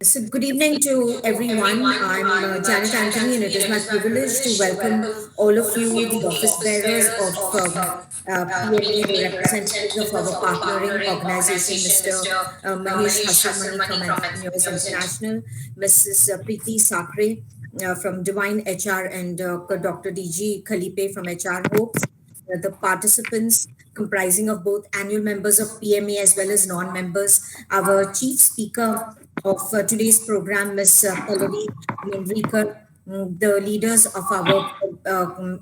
So, good evening to everyone. I'm Janet Anthony, and it is my privilege to welcome all of you, the office bearers of PMA, the representatives of our partnering organization, Mr. Mahesh Hasramani from Entrepreneurs International, Mrs. Preeti Sakre from Divine HR, and Dr. DG Khalipe from HR Hopes. The participants comprising of both annual members of PMA as well as non-members. Our chief speaker of today's program, Ms. Pallavi Manvrikar, the leaders of our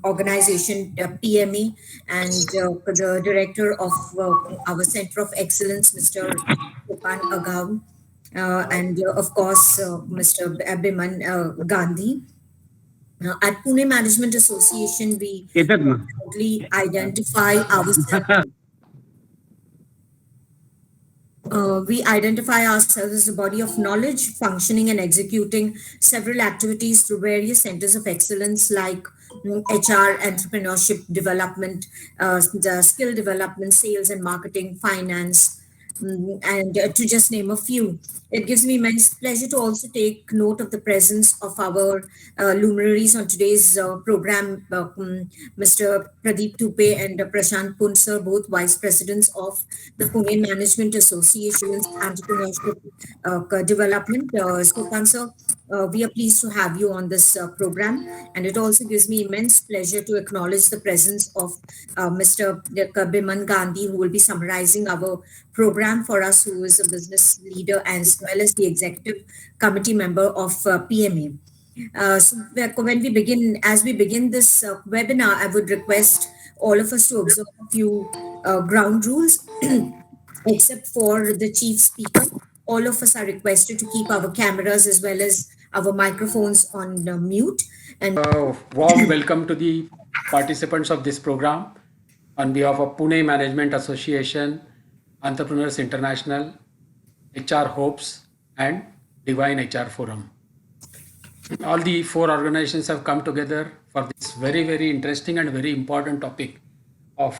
organization, PME, and the director of our Center of Excellence, Mr. Sopan Agav, and of course, Mr. Abhiman Gandhi. At Pune Management Association, we इधर ना proudly identify ourselves as a body of knowledge, functioning and executing several activities through various centers of excellence like HR, entrepreneurship development, the skill development, sales and marketing, finance, and to just name a few. It gives me immense pleasure to also take note of the presence of our luminaries on today's program, Mr. Pradeep Tupe and Prashant Punsar, both vice presidents of the Pune Management Association's Entrepreneurship Development. So, Pansar, we are pleased to have you on this program, and it also gives me immense pleasure to acknowledge the presence of Mr. Biman Gandhi, who will be summarizing our program for us, who is a business leader as well as the executive committee member of PMA. When we begin, as we begin this webinar, I would request all of us to observe a few ground rules, except for the chief speaker. All of us are requested to keep our cameras as well as our microphones on mute. And warm welcome to the participants of this program on behalf of Pune Management Association, Entrepreneurs International, HR Hopes, and Divine HR Forum. All the four organizations have come together for this very, very interesting and very important topic of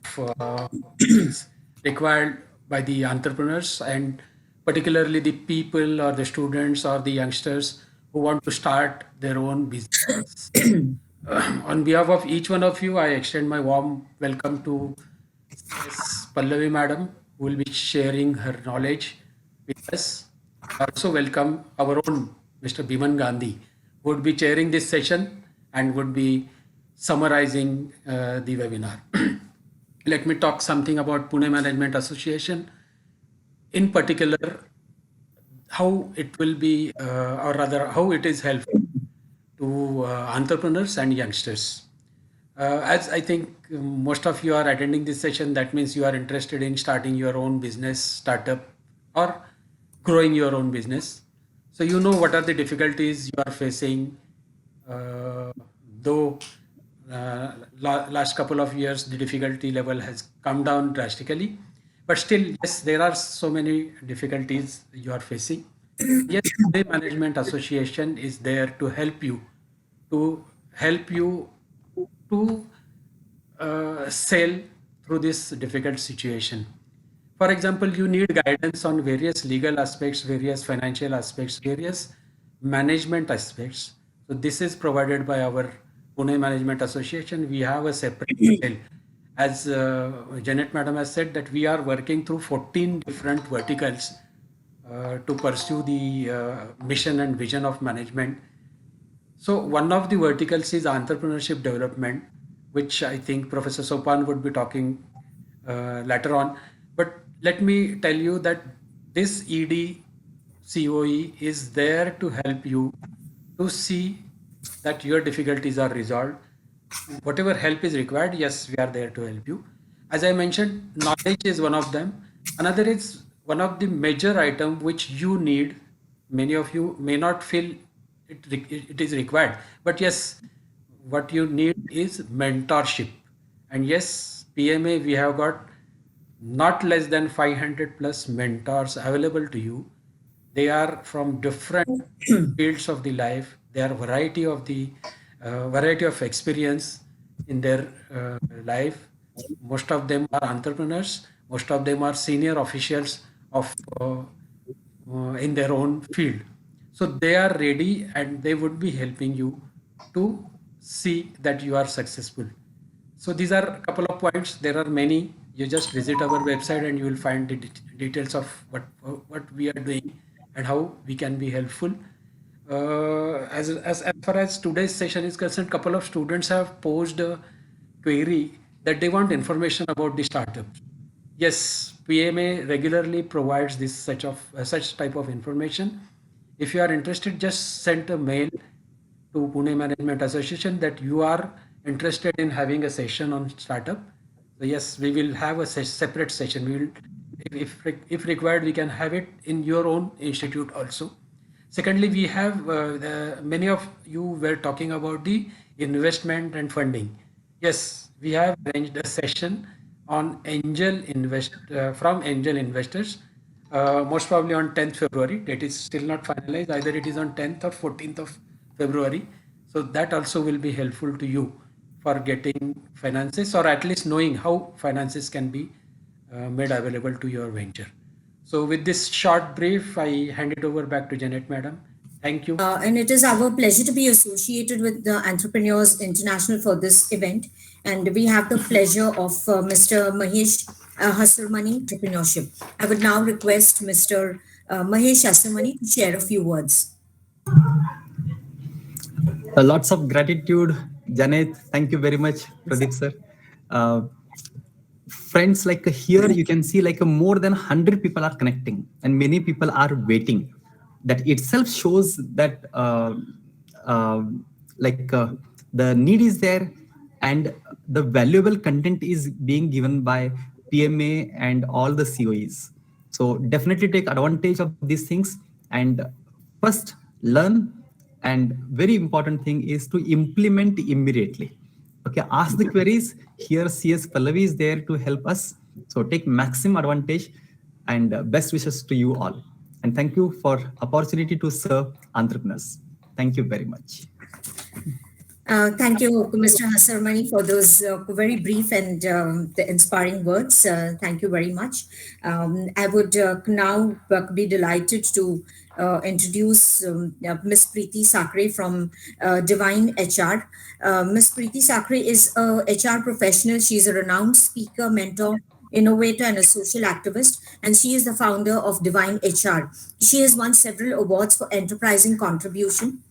required by the entrepreneurs and particularly the people or the students or the youngsters who want to start their own business. On behalf of each one of you, I extend my warm welcome to Ms. Pallavi Madam, who will be sharing her knowledge with us. I also welcome our own Mr. Biman Gandhi, who would be chairing this session and would be summarizing the webinar. Let me talk something about Pune Management Association. In particular, how it will be, or rather, how it is helpful to entrepreneurs and youngsters. As I think most of you are attending this session, that means you are interested in starting your own business, startup, or growing your own business. So you know what are the difficulties you are facing. Though last couple of years the difficulty level has come down drastically, but still, yes, there are so many difficulties you are facing. Yes, the Management Association is there to help you, to help you to sail through this difficult situation. For example, you need guidance on various legal aspects, various financial aspects, various management aspects. So this is provided by our Pune Management Association. We have a separate cell. As Janet Madam has said, that we are working through 14 different verticals to pursue the mission and vision of management. So one of the verticals is entrepreneurship development, which I think Professor Sopan would be talking later on. But let me tell you that this EDCOE is there to help you to see that your difficulties are resolved. Whatever help is required, yes, we are there to help you. As I mentioned, knowledge is one of them. Another is one of the major item which you need. Many of you may not feel it is required, but yes, what you need is mentorship. And yes, PMA, we have got not less than 500 plus mentors available to you. They are from different fields of the life. They are variety of experience in their life. Most of them are entrepreneurs. Most of them are senior officials of in their own field. So they are ready and they would be helping you to see that you are successful. So these are a couple of points. There are many. You just visit our website and you will find the details of what we are doing and how we can be helpful. As far as today's session is concerned, couple of students have posed a query that they want information about the startups. Yes, PMA regularly provides this such type of information. If you are interested, just send a mail to Pune Management Association that you are interested in having a session on startup. So yes, we will have a separate session. We will, if required, we can have it in your own institute also. Secondly, we have many of you were talking about the investment and funding. Yes, we have arranged a session on from angel investors, most probably on 10th February. Date is still not finalized. Either it is on 10th or 14th of February. So that also will be helpful to you for getting finances or at least knowing how finances can be made available to your venture. So with this short brief, I hand it over back to Janet, madam. Thank you. And it is our pleasure to be associated with the Entrepreneurs International for this event. And we have the pleasure of Mr. Mahesh Hasarmani, Entrepreneurship. I would now request Mr. Mahesh Hasarmani to share a few words. Lots of gratitude, Janet. Thank you very much, Pradeep sir. Friends, like here you can see like more than 100 people are connecting and many people are waiting. That itself shows that the need is there and the valuable content is being given by PMA and all the COEs. So definitely take advantage of these things and first learn, and very important thing is to implement immediately. Okay, ask the queries. Here CS Pallavi is there to help us. So take maximum advantage and best wishes to you all. And thank you for opportunity to serve entrepreneurs. Thank you very much. Thank you, Mr. Hasarmani, for those very brief and the inspiring words. Thank you very much. I would now be delighted to introduce Ms. Preeti Sakre from Divine HR. Ms. Preeti Sakre is a HR professional. She's a renowned speaker, mentor, innovator, and a social activist, and she is the founder of Divine HR. She has won several awards for enterprising contribution.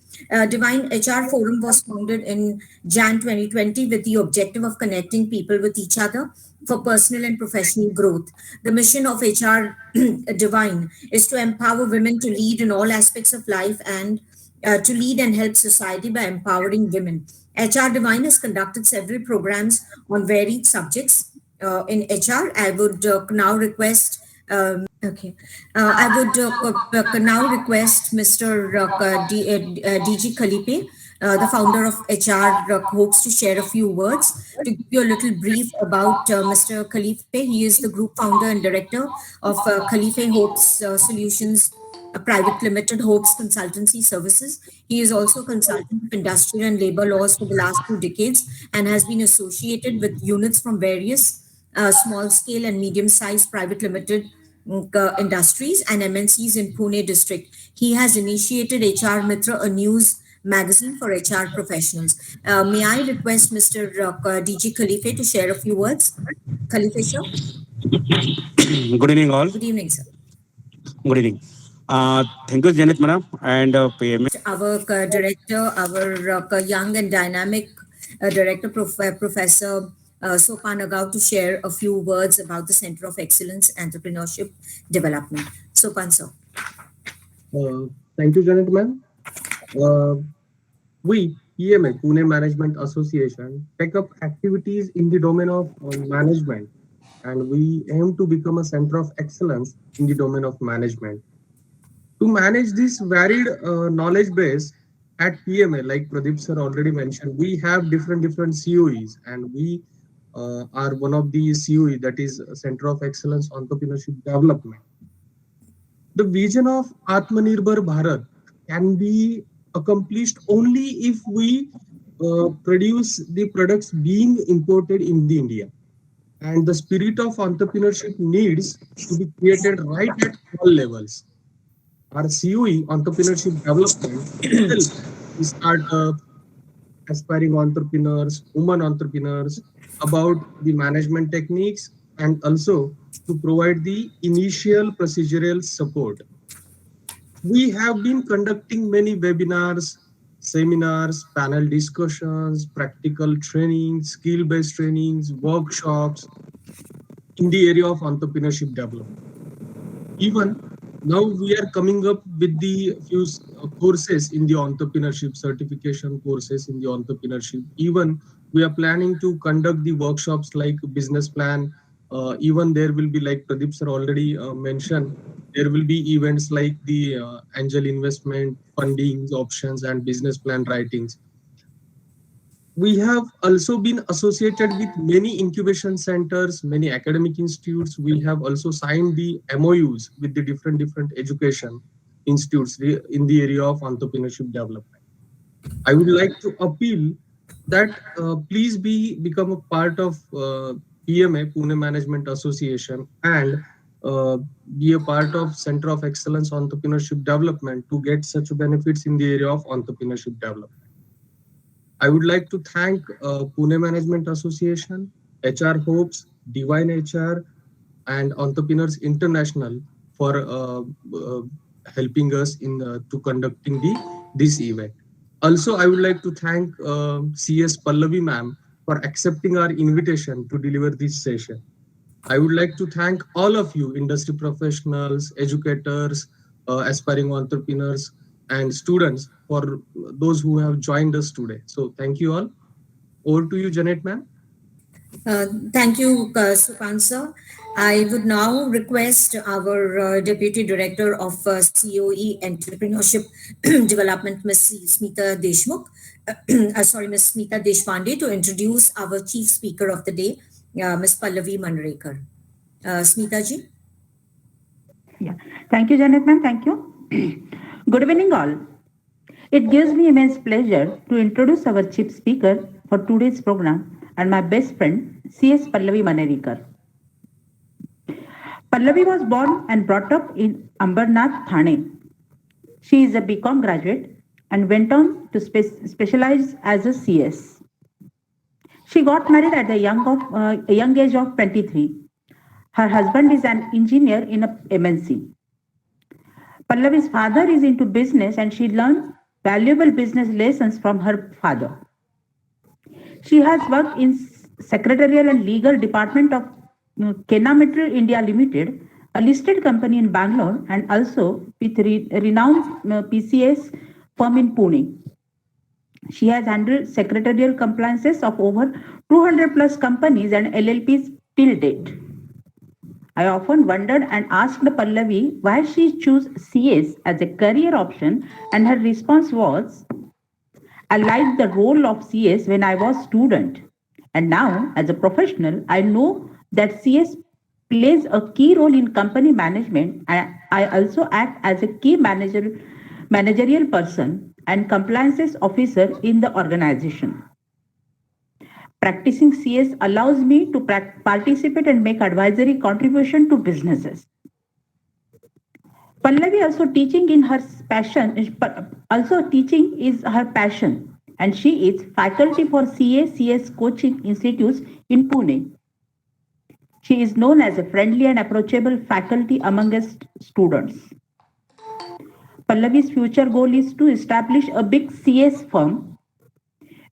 Divine HR Forum was founded in Jan 2020 with the objective of connecting people with each other for personal and professional growth. The mission of HR Divine is to empower women to lead in all aspects of life and to lead and help society by empowering women. HR Divine has conducted several programs on varied subjects in HR. I would now request I would now request Mr. DG Khalipe, the founder of HR Hopes, to share a few words. To give you a little brief about Mr. Khalife, he is the group founder and director of Khalife Hopes Solutions Private Limited, Hopes Consultancy Services. He is also a consultant of industrial and labor laws for the last 2 decades and has been associated with units from various small scale and medium sized private limited industries and MNCs in Pune district. He has initiated HR Mitra, a news magazine for HR professionals. May I request Mr. DG Khalife to share a few words? Khalife, sir. Good evening, all. Good evening, sir. Good evening. Thank you, Janet, madam, and PMA. Our director, our young and dynamic director, Professor Sopan Agao, to share a few words about the Center of Excellence Entrepreneurship Development. Sopan, sir. Thank you, Janet, ma'am. We, PMA, Pune Management Association, take up activities in the domain of management, and we aim to become a center of excellence in the domain of management. To manage this varied knowledge base at PMA, like Pradeep sir already mentioned, we have different COEs, and we are one of the COE, that is Center of Excellence Entrepreneurship Development. The vision of Atmanirbhar Bharat can be accomplished only if we produce the products being imported in the India. And the spirit of entrepreneurship needs to be created right at all levels. Our COE, entrepreneurship development, help the startup, aspiring entrepreneurs, women entrepreneurs about the management techniques and also to provide the initial procedural support. We have been conducting many webinars, seminars, panel discussions, practical trainings, skill-based trainings, workshops in the area of entrepreneurship development. Even now we are coming up with the few courses in the entrepreneurship, certification courses in the entrepreneurship. Even we are planning to conduct the workshops like business plan. Even there will be, like Pradeep sir already mentioned, there will be events like the angel investment, fundings, options, and business plan writings. We have also been associated with many incubation centers, many academic institutes. We have also signed the MOUs with the different education institutes in the area of entrepreneurship development. I would like to appeal that please become a part of PMA, Pune Management Association, and be a part of Center of Excellence Entrepreneurship Development to get such benefits in the area of entrepreneurship development. I would like to thank Pune Management Association, HR Hopes, Divine HR, and Entrepreneurs International for helping us in to conducting this event. Also, I would like to thank CS Pallavi ma'am for accepting our invitation to deliver this session. I would like to thank all of you, industry professionals, educators, aspiring entrepreneurs, and students for those who have joined us today. So thank you all. Over to you, Janet ma'am. Thank you, Supan sir. I would now request our Deputy Director of COE Entrepreneurship Development, Ms. Smita Deshmukh, Ms. Smita Deshpande, to introduce our Chief Speaker of the day, Ms. Pallavi Manrekar. Smita ji. Yeah. Thank you, Janet ma'am. Thank you. Good evening, all. It gives me immense pleasure to introduce our chief speaker for today's program and my best friend, CS Pallavi Manrekar. Pallavi was born and brought up in Ambernath, Thane. She is a BCom graduate and went on to specialize as a CS. She got married at a young age of 23. Her husband is an engineer in a MNC. Pallavi's father is into business and she learned valuable business lessons from her father. She has worked in secretarial and legal department of Kennametal India Limited, a listed company in Bangalore, and also with renowned PCS firm in Pune. She has handled secretarial compliances of over 200 plus companies and LLPs till date. I often wondered and asked Pallavi why she chose CS as a career option, and her response was, I liked the role of CS when I was a student, and now as a professional, I know that CS plays a key role in company management, and I also act as a key managerial person and compliances officer in the organization. Practicing CS allows me to participate and make advisory contribution to businesses. Pallavi also teaching is her passion, and she is faculty for CS coaching institutes in Pune. She is known as a friendly and approachable faculty amongst students. Pallavi's future goal is to establish a big CS firm.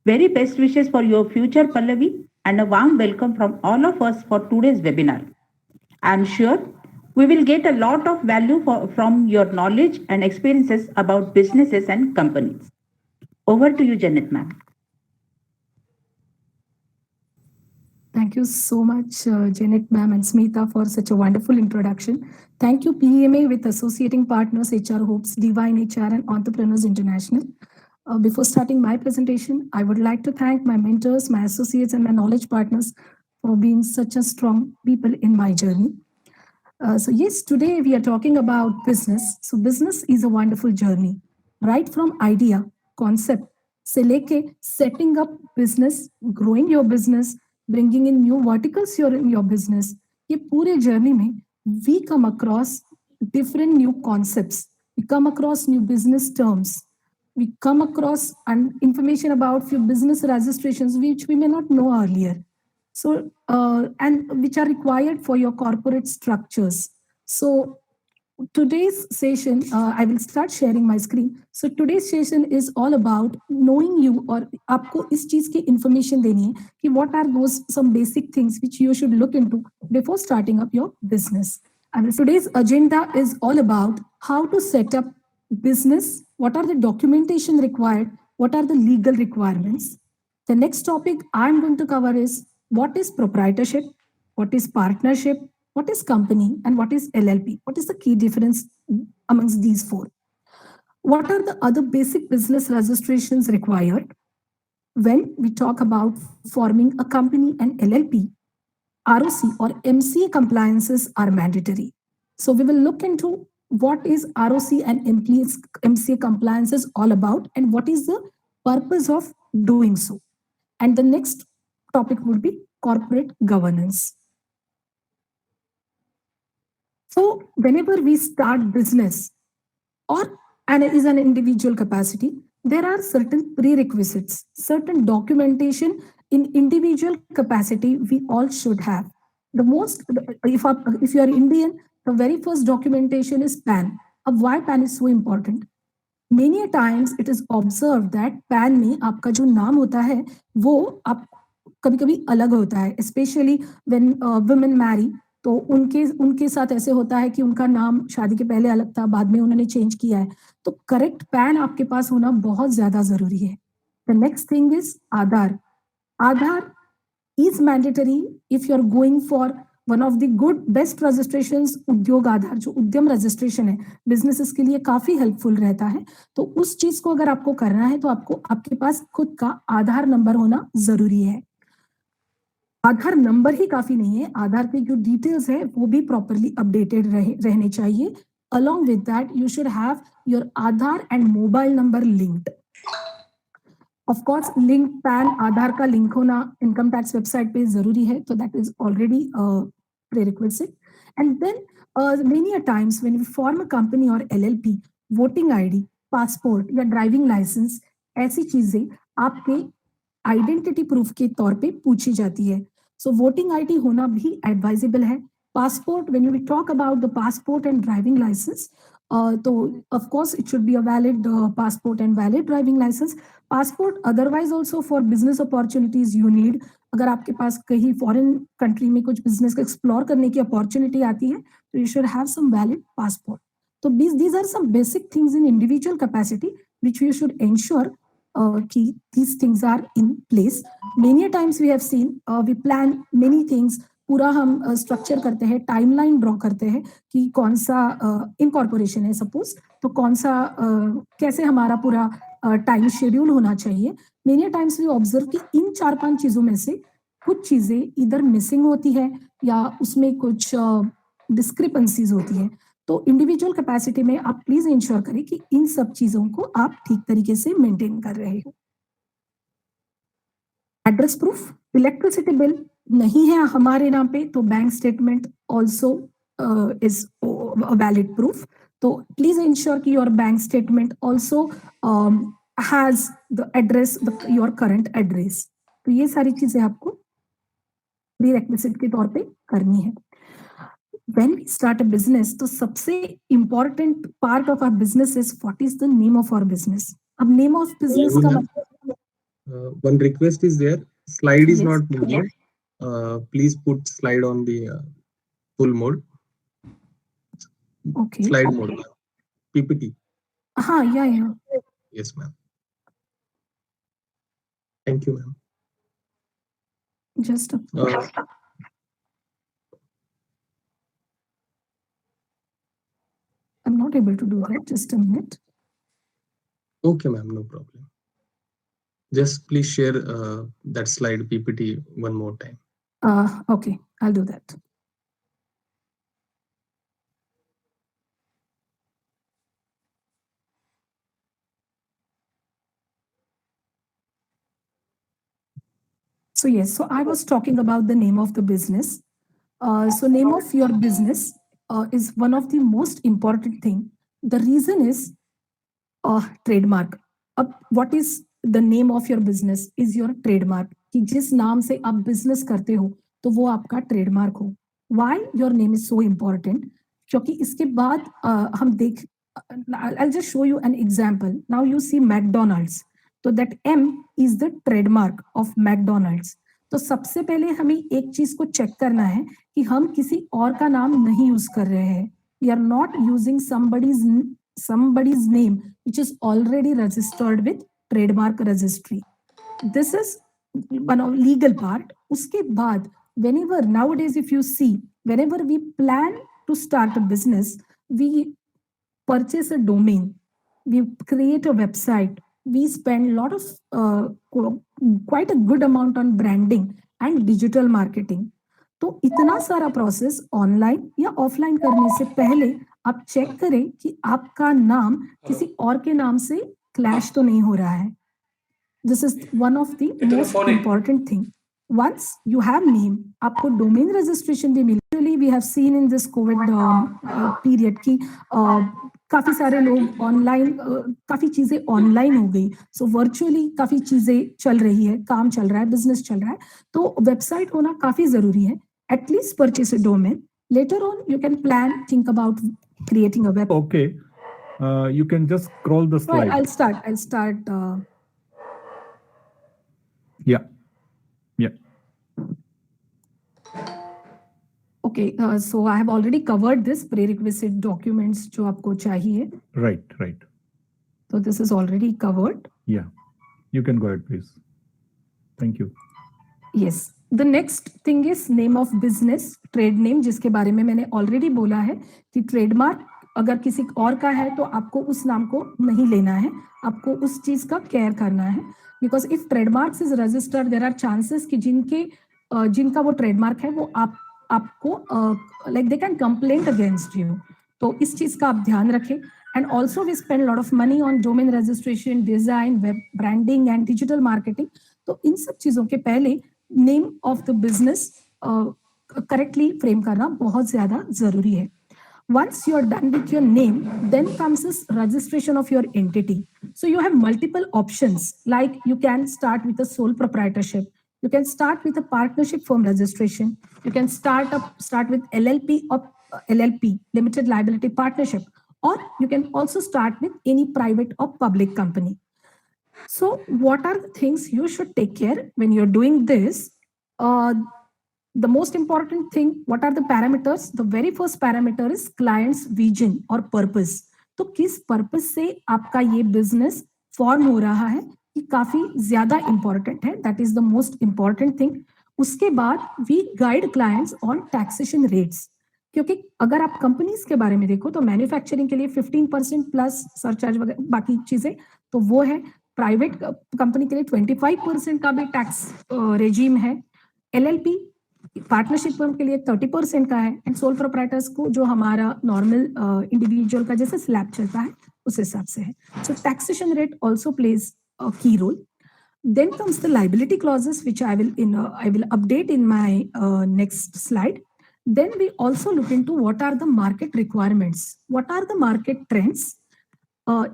Very best wishes for your future, Pallavi, and a warm welcome from all of us for today's webinar. I am sure we will get a lot of value from your knowledge and experiences about businesses and companies. Over to you, Janet ma'am. Thank you so much, Janet ma'am and Smita, for such a wonderful introduction. Thank you, PMA, with associating partners, HR Hopes, Divine HR, and Entrepreneurs International. Before starting my presentation, I would like to thank my mentors, my associates, and my knowledge partners for being such a strong people in my journey. So yes, today we are talking about business. So business is a wonderful journey, right from idea, concept, se leke setting up business, growing your business, bringing in new verticals in your business. ये पूरे journey में we come across different new concepts We come across new business terms. We come across information about few business registrations which we may not know earlier. So, and which are required for your corporate structures. So today's session, I will start sharing my screen. So today's session is all about knowing you, और आपको इस चीज की information देनी है कि what are those some basic things which you should look into before starting up your business. And today's agenda is all about how to set up business, what are the documentation required, what are the legal requirements. The next topic I'm going to cover is what is proprietorship, what is partnership, what is company, and what is LLP. What is the key difference amongst these four? What are the other basic business registrations required? When we talk about forming a company and LLP, ROC or MCA compliances are mandatory. So we will look into what is ROC and MCA compliances all about and what is the purpose of doing so. And the next topic would be corporate governance. So whenever we start business or is an individual capacity, there are certain prerequisites, certain documentation in individual capacity we all should have. The most, if you are Indian, the very first documentation is PAN. Why PAN is so important? Many a times it is observed that PAN में आपका जो नाम होता है वो आप कभी-कभी अलग होता है, especially when women marry. तो उनके साथ ऐसे होता है कि उनका नाम शादी के पहले अलग था, बाद में उन्होंने चेंज किया है. तो करेक्ट पैन आपके पास होना बहुत ज्यादा जरूरी है. The next thing is Aadhaar. Aadhaar is mandatory if you are going for one of the good best registrations. उद्योग आधार जो उद्यम रजिस्ट्रेशन है बिजनेसेस के लिए काफी हेल्पफुल रहता है. तो उस चीज को अगर आपको करना है तो आपको आपके पास खुद का आधार नंबर होना जरूरी है. आधार नंबर ही काफी नहीं है, आधार के जो डिटेल्स है वो भी प्रॉपरली अपडेटेड रहने चाहिए. Along with that, you should have your Aadhaar and mobile number linked. Of course, link PAN आधार का लिंक होना इनकम टैक्स वेबसाइट पे जरूरी है, so that is already prerequisite. And then many a times when we form a company or LLP, voting ID, passport या driving licence ऐसी चीजें आपके identity proof के तौर पे पूछी जाती है. सो वोटिंग आईडी होना भी एडवाइजेबल है. Passport, when we talk about the passport and driving licence, तो of course it should be a valid passport and valid driving licence. Passport otherwise also for business opportunities you need. अगर आपके पास कहीं foreign country में कुछ business को explore करने की opportunity आती है तो you should have some valid passport. तो these are some basic things in individual capacity which we should ensure कि these things are in place. Many times we have seen we plan many things. पूरा हम structure करते हैं, timeline draw करते हैं कि कौन सा इनकॉर्पोरेशन है सपोज, तो कौन सा कैसे हमारा पूरा टाइम शेड्यूल होना चाहिए. मेनी टाइम्स वी ऑब्जर्व कि इन 4-5 चीजों में से कुछ चीजें इधर मिसिंग होती है या उसमें कुछ डिस्क्रिपेंसीज होती है. तो इंडिविजुअल कैपेसिटी में आप प्लीज इंश्योर करें कि इन सब चीजों को आप ठीक तरीके से मेंटेन कर रहे हो. एड्रेस प्रूफ, इलेक्ट्रिसिटी बिल नहीं है हमारे नाम पे तो bank statement also is valid proof. तो प्लीज इंश्योर कि your bank statement also has the address, your current address. तो ये सारी चीजें आपको प्रीरेक्विजिट के तौर पे करनी है. When we start a business, तो सबसे important part of our business is what is the name of our business. अब name of business का मतलब one request is there. Slide is Yes. not moving. Please put slide on the full mode. okay. Slide mode. PPT. हाँ, yeah. Yes, ma'am. Thank you, ma'am. Just a I'm not able to do that. Just a minute. Okay, ma'am, no problem. Just please share that slide PPT one more time. Okay, I'll do that. So yes, so I was talking about the name of the business. So name of your business is one of the most important thing The reason is trademark. अब what is the name of your business is your trademark, कि जिस नाम से आप business करते हो तो वो आपका ट्रेडमार्क हो. Why your name is so important? क्योंकि इसके बाद हम देख, I'll just show you an example. Now you see McDonald's. तो that M is the trademark of McDonald's. तो सबसे पहले हमें एक चीज को चेक करना है कि हम किसी और का नाम नहीं यूज कर रहे हैं. We are not using somebody's name which is already registered with trademark registry. This is one of legal part. Uske baad, whenever nowadays if you see, whenever we plan to start a business, we purchase a domain, we create a website, we spend a lot of quite a good amount on branding and digital marketing. तो इतना सारा process online या offline करने से पहले आप check करें कि आपका नाम किसी और के नाम से क्लैश तो नहीं हो रहा है. This is one of the most important thing. Once you have name, आपको domain registration भी मिली. Usually we have seen in this COVID period कि काफी सारे लोग ऑनलाइन, काफी चीजें ऑनलाइन हो गई. सो वर्चुअली काफी चीजें चल रही है, काम चल रहा है, बिजनेस चल रहा है. तो वेबसाइट होना काफी जरूरी है. At least purchase a domain. Later on, you can plan, think about creating a web. Okay. You can just scroll the So slide. I'll start. Yeah. Yeah. Okay. So I have already covered this prerequisite documents जो आपको चाहिए. Right. Right. So this is already covered. Yeah. You can go ahead, please. Thank you. Yes. The next thing is name of business, trade name, जिसके बारे में मैंने already बोला है कि ट्रेडमार्क अगर किसी और का है तो आपको उस नाम को नहीं लेना है, आपको उस चीज का केयर करना है. Because if trademarks is registered, there are chances कि जिनका वो ट्रेडमार्क है वो आपको like they can complaint against you. तो इस चीज का आप ध्यान रखें. And also we spend lot of money on domain registration, design, web branding and digital marketing. तो इन सब चीजों के पहले name of the business correctly frame करना बहुत ज्यादा जरूरी है. Once you are done with your name, then comes this registration of your entity. So you have multiple options, like you can start with a sole proprietorship, you can start with a partnership firm registration, you can start with LLP or LLP, limited liability partnership, or you can also start with any private or public company. So what are the things you should take care when you're doing this? The most important thing, what are the parameters? The very first parameter is client's vision or purpose. तो किस purpose से आपका ये business form हो रहा है, ये काफी ज्यादा इंपॉर्टेंट है. That is the most important thing. उसके बाद we guide clients on taxation rates, क्योंकि अगर आप कंपनीज के बारे में देखो तो मैन्युफैक्चरिंग के लिए 15% प्लस सरचार्ज वगैरह बाकी चीजें तो वो है. प्राइवेट कंपनी के लिए 25% का भी टैक्स रेजिम है. LLP पार्टनरशिप फर्म के लिए 30% का है. एंड सोल प्रोप्राइटर्स को जो हमारा नॉर्मल इंडिविजुअल का जैसे स्लैब चलता है उस हिसाब से है. So taxation rate also plays a key role. Then comes the liability clauses, which I will update in my next slide. Then we also look into what are the market requirements, what are the market trends,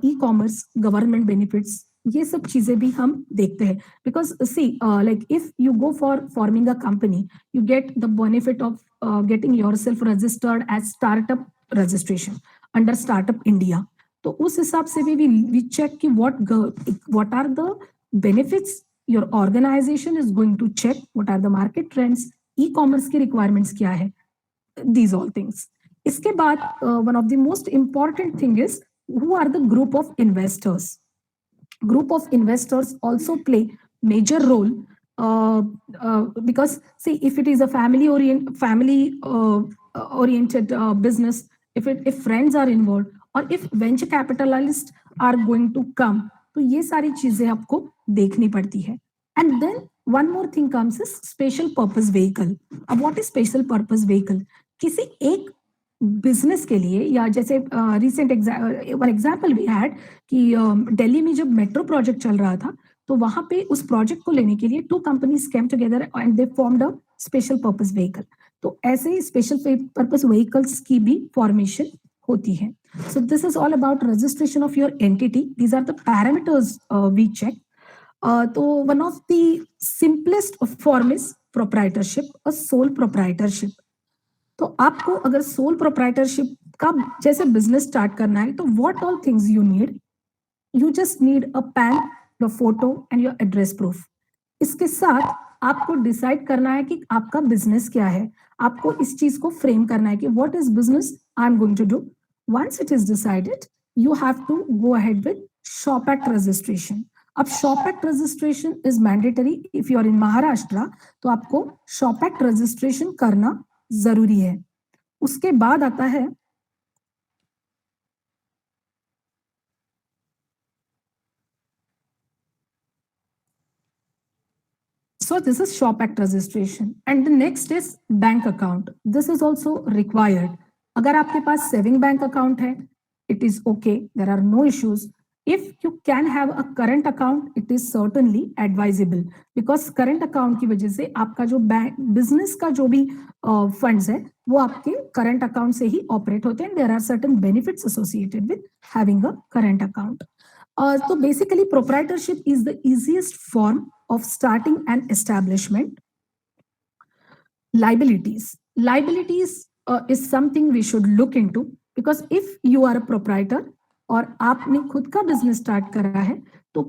e-commerce, government benefits, ये सब चीजें भी हम देखते हैं. Because see, like if you go for forming a company, you get the benefit of getting yourself registered as startup registration under Startup India. तो उस हिसाब से भी we check कि what are the benefits your organization is going to check, what are the market trends, e-commerce की requirements क्या है, these all things. इसके बाद one of the most important thing is who are the group of investors. Group of investors also play major role because see, if it is a family oriented business, if friends are involved or if venture capitalists are going to come, तो ये सारी चीजें आपको देखनी पड़ती है. And then one more thing comes is special purpose vehicle. अब what is special purpose vehicle? किसी एक बिजनेस के लिए, या जैसे recent one example we had कि दिल्ली में जब मेट्रो प्रोजेक्ट चल रहा था तो वहां पे उस प्रोजेक्ट को लेने के लिए 2 companies came together and they formed a special purpose vehicle. तो ऐसे ही स्पेशल पर्पस व्हीकल्स की भी फॉर्मेशन होती है. So this is all about registration of your entity. These are the parameters we check. तो one of the simplest form is proprietorship or sole proprietorship. तो आपको अगर सोल प्रोप्राइटरशिप का जैसे बिजनेस स्टार्ट करना है तो what all things you need, you just need a pan, your photo and your address proof. इसके साथ आपको डिसाइड करना है कि आपका बिजनेस क्या है. आपको इस चीज को फ्रेम करना है कि what is business I am going to do. Once it is decided you have to go ahead with shop act registration. अब shop act registration is mandatory. If you are in Maharashtra तो आपको shop act registration करना जरूरी है. उसके बाद आता है so this is shop act registration and the next is bank account. This is also required. अगर आपके पास सेविंग बैंक अकाउंट है it is okay, there are no issues. If you can have a current account, it is certainly advisable because current account की वजह से आपका जो bank business का जो भी फंड्स है वो आपके current account से ही ऑपरेट होते हैं. There are certain benefits associated with having a current account. So basically proprietorship is the easiest form of starting an establishment. Liabilities is something we should look into because if you are a proprietor और आपने खुद का business start करा है तो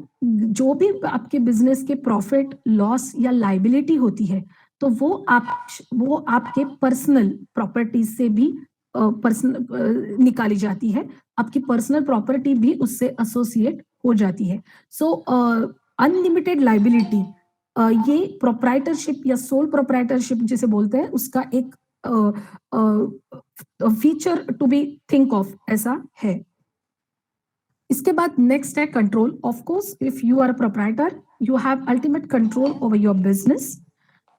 जो भी आपके बिजनेस के प्रॉफिट लॉस या लाइबिलिटी होती है तो वो आपके पर्सनल प्रॉपर्टीज से भी निकाली जाती है. आपकी पर्सनल प्रॉपर्टी भी उससे एसोसिएट हो जाती है. सो अनलिमिटेड लाइबिलिटी ये प्रोप्राइटरशिप या सोल प्रोप्राइटरशिप जिसे बोलते हैं उसका एक feature to be think of ऐसा है. इसके बाद नेक्स्ट है control. Of course if you are a proprietor you have ultimate control over your business.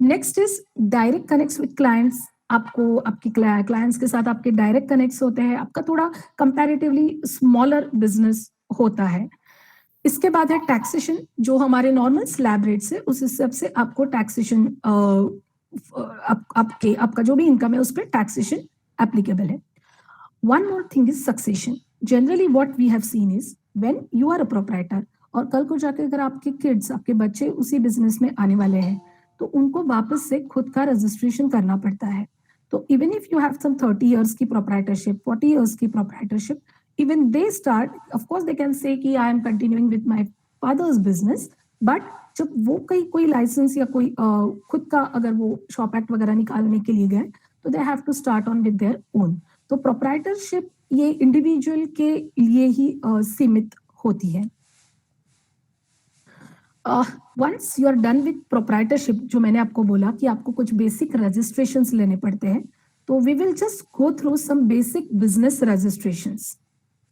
Next is direct connects with clients. आपको आपके क्लाइंट्स के साथ आपके डायरेक्ट कनेक्ट्स होते हैं. आपका थोड़ा कंपैरेटिवली स्मॉलर बिजनेस होता है. इसके बाद है टैक्सेशन. जो हमारे नॉर्मल स्लैब रेट्स है उस हिसाब से आपको टैक्सेशन आपका जो भी इनकम है उस पर टैक्सेशन एप्लीकेबल है. One more thing is succession. Generally what we have seen is when you are a proprietor और कल को जाके अगर आपके किड्स आपके बच्चे उसी बिजनेस में आने वाले हैं तो उनको वापस से खुद का रजिस्ट्रेशन करना पड़ता है. तो even if you have some 30 years की प्रोप्राइटरशिप 40 इयर्स की proprietorship even they start, of course they can say कि I am continuing with my father's business, but जब वो कोई लाइसेंस या कोई खुद का अगर वो शॉप एक्ट वगैरह निकालने के लिए गए तो they have to start on with their own. तो प्रोप्राइटरशिप ये इंडिविजुअल के लिए ही सीमित होती है. Once you are done with proprietorship, जो मैंने आपको बोला कि आपको कुछ बेसिक रजिस्ट्रेशंस लेने पड़ते हैं तो we will just go through some basic business registrations.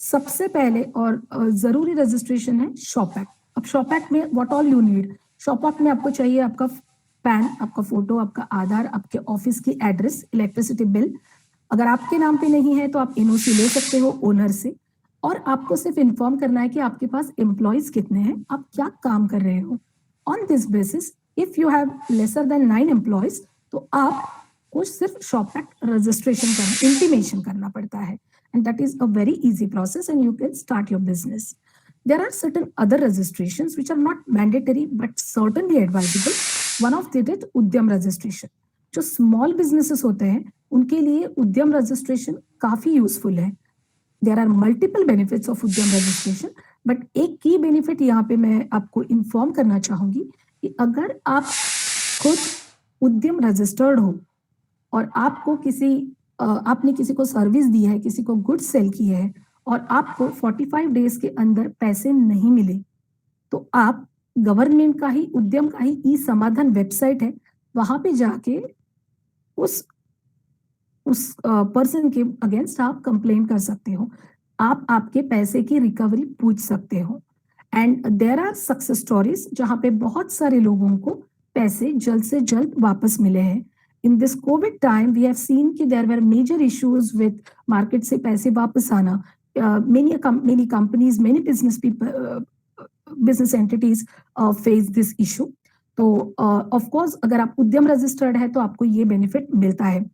सबसे पहले और जरूरी रजिस्ट्रेशन है शॉप एक्ट. अब शॉप एक्ट में what all you need. Shop act में आपको चाहिए आपका पैन, आपका फोटो, आपका आधार, आपके ऑफिस की एड्रेस, इलेक्ट्रिसिटी बिल. अगर आपके नाम पे नहीं है तो आप एनओसी ले सकते हो ओनर से. और आपको सिर्फ इन्फॉर्म करना है कि आपके पास एम्प्लॉयज कितने हैं, आप क्या काम कर रहे हो. On this basis if you have lesser than 9 employees तो आपको सिर्फ शॉप एक्ट रजिस्ट्रेशन करना, इंटीमेशन करना पड़ता है. And that is a very easy process and you can start your business. There are certain other registrations which are not mandatory but certainly advisable. One of them is उद्यम registration. जो small businesses होते हैं उनके लिए उद्यम registration काफी useful है. There are multiple benefits of उद्यम registration but एक key benefit यहाँ पे मैं आपको inform करना चाहूंगी कि अगर आप खुद उद्यम registered हो और आपको आपने किसी को सर्विस दी है, किसी को गुड सेल की है और आपको 45 डेज के अंदर पैसे नहीं मिले तो आप गवर्नमेंट का ही उद्यम का ही ई समाधान वेबसाइट है वहां पे जाके उस पर्सन के अगेंस्ट आप कंप्लेन कर सकते हो. आप आपके पैसे की रिकवरी पूछ सकते हो. And there are success stories जहां पे बहुत सारे लोगों को पैसे जल्द से जल्द वापस मिले हैं. In this COVID time, we have seen that there were major issues with market से पैसे वापस आना. Many companies, many business people, business entities face this issue. तो of course, अगर आप उद्यम registered है तो आपको ये benefit मिलता है.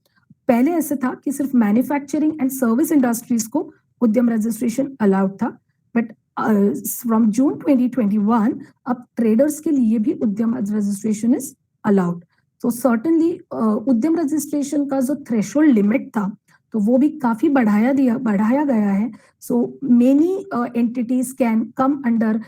पहले ऐसे था कि सिर्फ मैन्युफैक्चरिंग एंड सर्विस इंडस्ट्रीज को उद्यम रजिस्ट्रेशन अलाउड था, बट फ्रॉम जून 2021 अब ट्रेडर्स के लिए भी उद्यम रजिस्ट्रेशन इज अलाउड। तो सर्टनली उद्यम रजिस्ट्रेशन का जो थ्रेशोल्ड लिमिट था तो वो भी काफी बढ़ाया गया है। So many entities can come under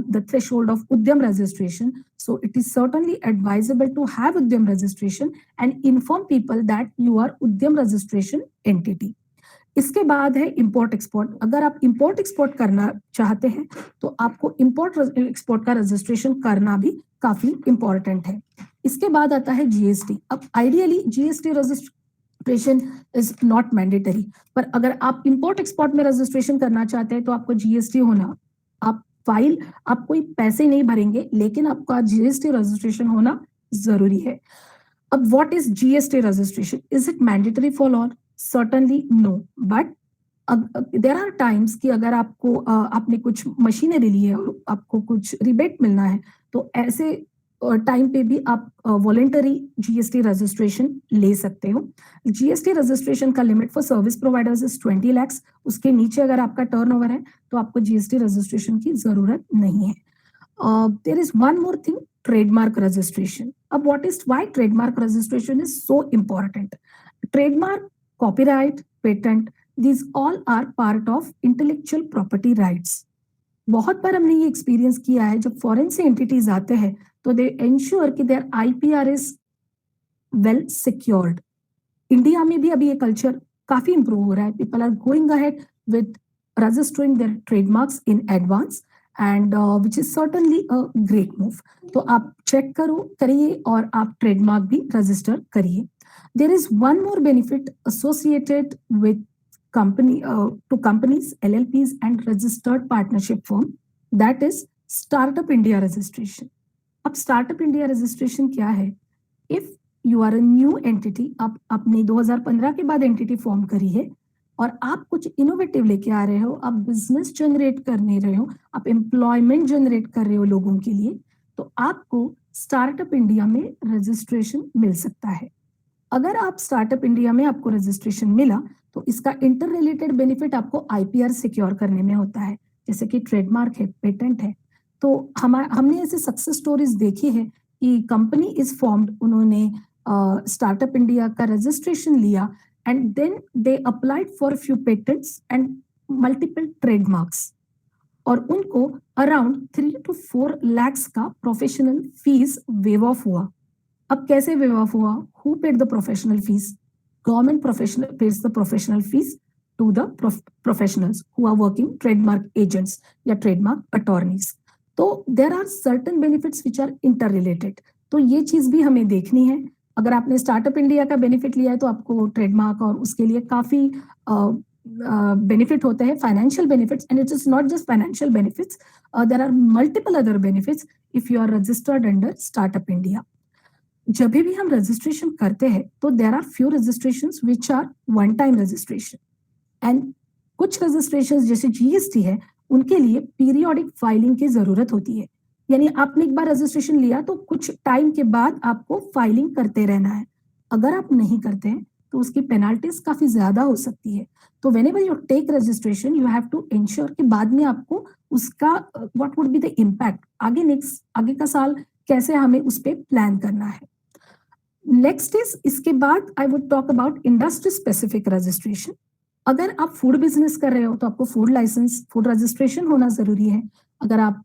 the threshold of Udyam registration. So it is certainly advisable to have Udyam registration and inform people that you are Udyam registration entity. इसके बाद है इंपोर्ट एक्सपोर्ट। अगर आप import export करना चाहते हैं तो आपको इंपोर्ट एक्सपोर्ट का रजिस्ट्रेशन करना भी काफी इंपॉर्टेंट है। इसके बाद आता है जीएसटी। अब ideally GST registration is not mandatory, पर अगर आप इंपोर्ट एक्सपोर्ट में रजिस्ट्रेशन करना चाहते हैं तो आपको जीएसटी होना, आप कोई पैसे नहीं भरेंगे लेकिन आपका जीएसटी रजिस्ट्रेशन होना जरूरी है। अब what is GST registration? Is it mandatory for all? Certainly no, but there are times कि अगर आपको आपने कुछ मशीनरी ली है और आपको कुछ रिबेट मिलना है तो ऐसे टाइम पे भी आप वॉलेंटरी जीएसटी रजिस्ट्रेशन ले सकते हो। जीएसटी रजिस्ट्रेशन का limit for service providers is 20 lakhs। उसके नीचे अगर आपका टर्नओवर है तो आपको जीएसटी रजिस्ट्रेशन की जरूरत नहीं है। There is one more thing, trademark registration. अब what is why trademark registration is so important? Trademark, copyright, patent, these all are part of intellectual property rights. बहुत बार हमने ये एक्सपीरियंस किया है, जब फॉरेन से एंटिटीज आते हैं तो दे एंश्योर कि their IPR is well secured. India में भी अभी ये कल्चर काफी इंप्रूव हो रहा है। People are going ahead with registering their trademarks in advance and which is certainly a great move. तो आप चेक करिए और आप ट्रेडमार्क भी रजिस्टर करिए। There is one more benefit associated with to companies, LLPs and registered partnership firm, that is Startup India registration. अब Startup India registration क्या है? If you are a new entity, आप अपने 2015 के बाद एंटिटी फॉर्म करी है और आप कुछ इनोवेटिव लेके आ रहे हो, आप बिजनेस जनरेट करने रहे हो, आप एम्प्लॉयमेंट जनरेट कर रहे हो लोगों के लिए, तो आपको स्टार्टअप इंडिया में रजिस्ट्रेशन मिल सकता है। अगर आप स्टार्टअप इंडिया में आपको रजिस्ट्रेशन मिला तो इसका इंटर रिलेटेड बेनिफिट आपको आईपीआर सिक्योर करने में होता है, जैसे कि ट्रेडमार्क है, पेटेंट है। तो हमने ऐसे सक्सेस स्टोरीज देखी है कि कंपनी इज फॉर्म्ड, उन्होंने स्टार्टअप इंडिया का रजिस्ट्रेशन लिया and then they applied for few patents and multiple trademarks और उनको अराउंड 3 to 4 lakhs का प्रोफेशनल फीस वेव ऑफ हुआ। अब कैसे वेव ऑफ हुआ? Who paid the professional fees? Government professional pays the professional fees to the professionals who are working trademark agents या trademark attorneys. तो there are certain benefits which are interrelated. तो ये चीज भी हमें देखनी है। अगर आपने स्टार्टअप इंडिया का बेनिफिट लिया है तो आपको ट्रेडमार्क और उसके लिए काफी बेनिफिट होते हैं, financial benefits, and it is not just financial benefits, there are multiple other benefits if you are registered under startup India. जब भी हम रजिस्ट्रेशन करते हैं तो there are few registrations which are one time registration and कुछ registrations जैसे GST है उनके लिए पीरियोडिक फाइलिंग की जरूरत होती है। यानी आपने एक बार रजिस्ट्रेशन लिया तो कुछ टाइम के बाद आपको फाइलिंग करते रहना है। अगर आप नहीं करते हैं तो उसकी पेनाल्टीज काफी ज्यादा हो सकती है। तो whenever you take registration you have to ensure कि बाद में आपको उसका what would be the impact, आगे का साल कैसे हमें उस पर प्लान करना है। नेक्स्ट इज, इसके बाद I would talk about industry specific registration. अगर आप फूड बिजनेस कर रहे हो तो आपको फूड लाइसेंस, फूड रजिस्ट्रेशन होना जरूरी है। अगर आप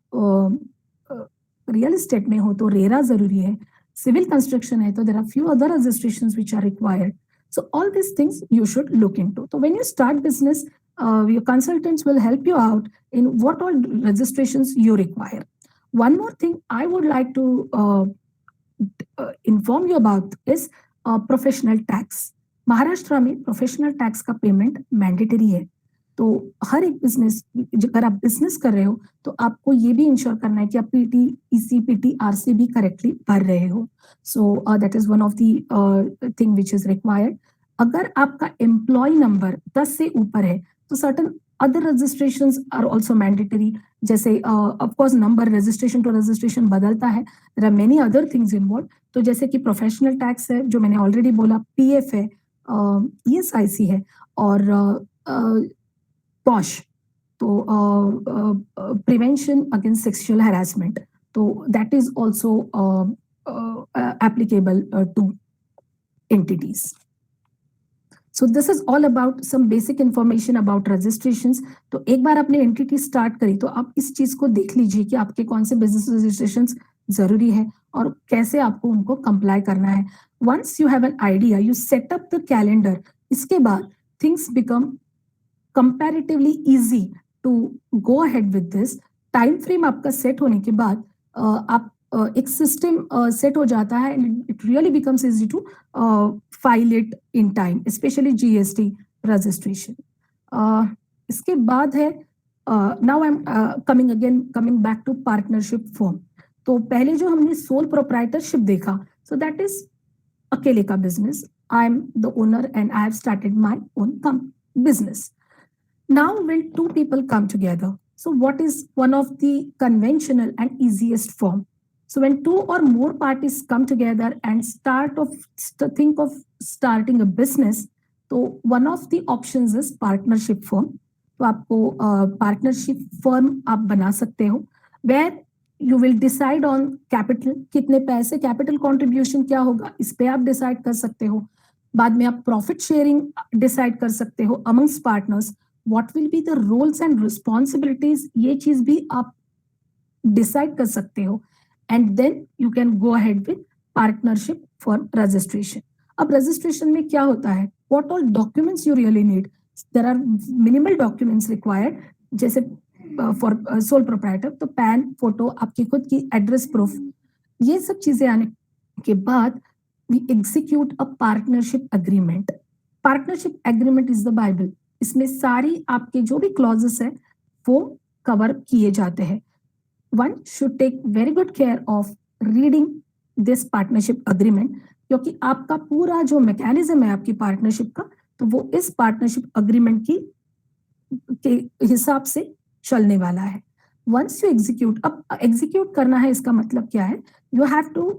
रियल एस्टेट में हो तो रेरा जरूरी है। सिविल कंस्ट्रक्शन है तो there are few other registrations which are required. So all these things you should look into. So when you start business, your consultants will help you out in what all registrations you require. One more thing I would like to inform you about is professional tax. Maharashtra में professional tax का payment mandatory है। तो हर एक business, अगर आप business कर रहे हो तो आपको ये भी इंश्योर करना है कि आप पीटी, ईसीपीटी, आरसीबी करेक्टली भर रहे हो। So that is one of the thing which is required. अगर आपका एम्प्लॉय नंबर 10 से ऊपर है तो certain other registrations are also mandatory, जैसे of course number registration to registration बदलता है, there are many other things involve. तो जैसे कि प्रोफेशनल टैक्स है जो मैंने ऑलरेडी बोला, पीएफ है, ESIC है और POSH, तो prevention against sexual harassment, तो that is also applicable to entities. So this is all about some basic information about registrations. तो एक बार आपने एंटिटी स्टार्ट करी तो आप इस चीज को देख लीजिए कि आपके कौन से बिजनेस रजिस्ट्रेशंस जरूरी है और कैसे आपको उनको कंप्लाई करना है. Once you have an idea, you set up the calendar. इसके बाद things become comparatively easy to go ahead with this. Time frame आपका सेट होने के बाद आप एक सिस्टम सेट हो जाता है and it really becomes easy to file it in time, specially GST registration. इसके बाद है now I am coming back to partnership form. तो पहले जो हमने सोल प्रोप्राइटरशिप देखा, सो दैट इज अकेले का business. I am the owner and I have started my own business. Now when two people come together, so what is one of the conventional and easiest form? So when two or more parties come together and think of starting a business, so one of the options is partnership firm. तो आपको partnership firm आप बना सकते हो, where you will decide on capital, कितने पैसे capital contribution क्या होगा, इस पे आप decide कर सकते हो. बाद में आप profit sharing decide कर सकते हो amongst partners. What will be the roles and responsibilities, ये चीज भी आप decide कर सकते हो. And then you can go ahead with partnership for registration. अब registration में क्या होता है? What all documents you really need? There are minimal documents required, जैसे for sole proprietor, तो PAN, फोटो, आपकी खुद की एड्रेस प्रूफ, ये सब चीजें आने के बाद we execute a partnership agreement. Partnership agreement is the Bible. इसमें सारी आपके जो भी क्लॉजेस है वो कवर किए जाते हैं. One should take very good care of reading this partnership agreement, क्योंकि आपका पूरा जो मैकेनिज्म है आपकी पार्टनरशिप का, तो वो इस पार्टनरशिप अग्रीमेंट के हिसाब से चलने वाला है. Once you execute, अब एग्जीक्यूट करना है इसका मतलब क्या है? You have to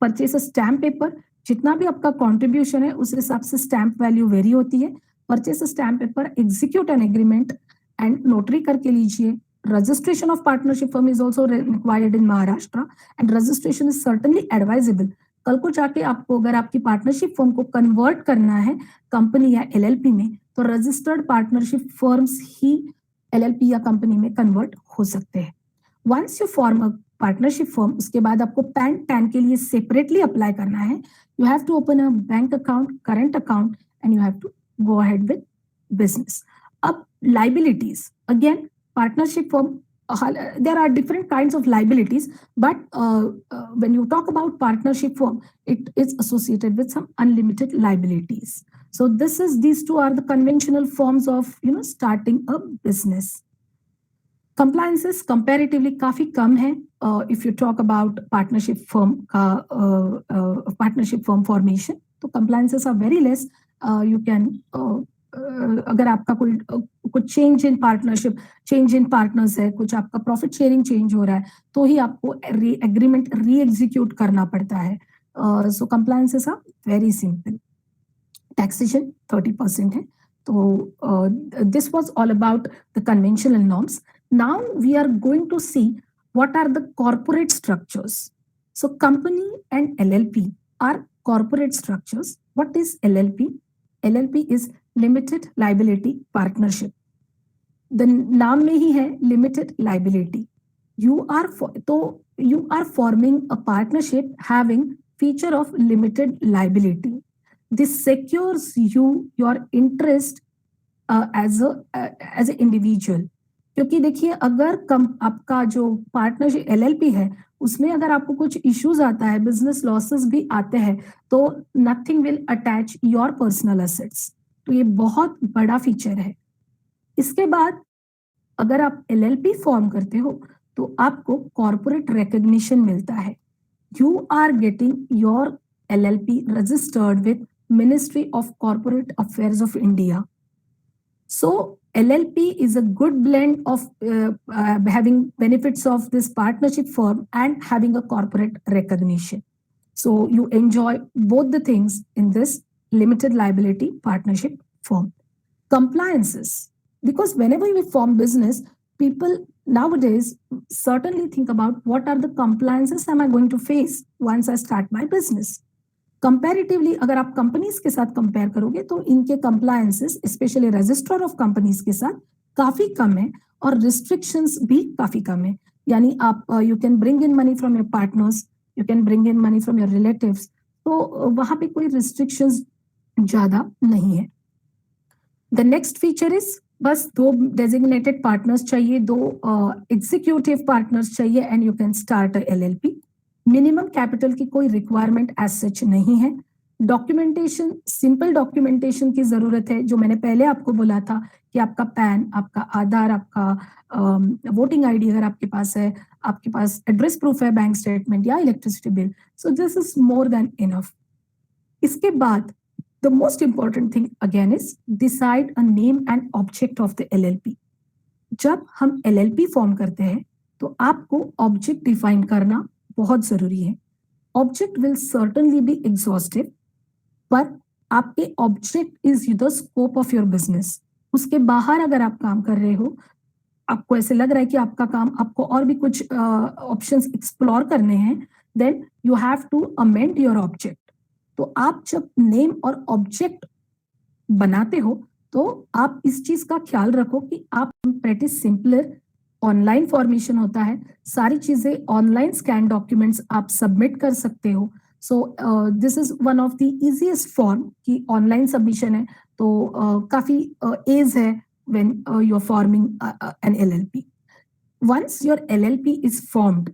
purchase a stamp paper. जितना भी आपका कॉन्ट्रीब्यूशन है उस हिसाब से स्टैम्प वैल्यू वेरी होती है. Purchase a stamp paper, execute an agreement and notary करके लीजिए. Registration of partnership firm is also required in Maharashtra and registration is certainly advisable. कल को जाके आपको अगर आपकी पार्टनरशिप फर्म को कन्वर्ट करना है कंपनी या LLP में, तो रजिस्टर्ड पार्टनरशिप फर्म्स ही LLP या कंपनी में कन्वर्ट हो सकते हैं. Once you form a partnership firm, उसके बाद आपको PAN के लिए सेपरेटली अप्लाई करना है. You have to open a bank account, current account, and you have to go ahead with business. Up liabilities, again partnership firm, there are different kinds of liabilities, but when you talk about partnership firm, it is associated with some unlimited liabilities. So these two are the conventional forms of starting a business. Compliances comparatively काफी कम है. If you talk about partnership firm का partnership firm formation, तो compliances are very less. You can अगर आपका कुछ change in partnership, change in partners है, कुछ आपका प्रॉफिट शेयरिंग चेंज हो रहा है, तो ही आपको एग्रीमेंट री एग्जीक्यूट करना पड़ता है. So compliances are very simple. Taxation 30% है. तो this was all about the conventional norms. Now we are going to see what are the corporate structures. So company and LLP are corporate structures. What is LLP? LLP is Limited Liability Partnership. The नाम में ही है Limited Liability. You are forming a partnership having feature of limited liability. This secures your interest as an individual. क्योंकि देखिए अगर आपका जो partnership LLP है उसमें अगर आपको कुछ इश्यूज आता है, बिजनेस लॉसेस भी आते हैं, तो nothing will attach your personal assets. तो ये बहुत बड़ा फीचर है. इसके बाद अगर आप LLP फॉर्म करते हो तो आपको कॉर्पोरेट रिकॉग्निशन मिलता है. You are getting your LLP registered with ministry of corporate affairs of India. So LLP is a good blend of having benefits of this partnership firm and having a corporate recognition. So you enjoy both the things in this limited liability partnership firm. Compliances, because whenever we form business, people nowadays certainly think about what are the compliances am I going to face once I start my business. Comparatively अगर आप companies के साथ compare करोगे तो इनके compliances specially registrar of companies के साथ काफी कम है और रिस्ट्रिक्शंस भी काफी कम है. यानी आप you can bring in money from your partners, you can bring in money from your relatives, तो वहां पे कोई रिस्ट्रिक्शंस ज्यादा नहीं है. द नेक्स्ट फीचर इज बस 2 डेजिग्नेटेड पार्टनर्स चाहिए, 2 एग्जीक्यूटिव पार्टनर्स चाहिए and you can start a LLP. Minimum capital की कोई रिक्वायरमेंट एज सच नहीं है. डॉक्यूमेंटेशन, सिंपल डॉक्यूमेंटेशन की जरूरत है, जो मैंने पहले आपको बोला था कि आपका पैन, आपका आधार, आपका वोटिंग ID अगर आपके पास है, आपके पास एड्रेस प्रूफ है, बैंक स्टेटमेंट या electricity bill, so this is more than enough. इसके बाद the most important thing again is decide a name and object of the LLP. जब हम LLP फॉर्म करते हैं तो आपको ऑब्जेक्ट डिफाइन करना बहुत जरूरी है. Object will certainly be exhaustive, पर आपके object is the scope of your business. उसके बाहर अगर आप काम कर रहे हो, आपको ऐसे लग रहा है कि आपका काम, आपको और भी कुछ ऑप्शंस एक्सप्लोर करने हैं, then you have to amend your object. तो आप जब नेम और ऑब्जेक्ट बनाते हो तो आप इस चीज का ख्याल रखो कि आप प्रेटी सिंपलर ऑनलाइन फॉर्मेशन होता है, सारी चीजें ऑनलाइन स्कैन डॉक्यूमेंट्स आप सबमिट कर सकते हो. So this is one of the easiest form कि ऑनलाइन सबमिशन है, तो काफी एज है when you are forming an LLP. Once your LLP is formed,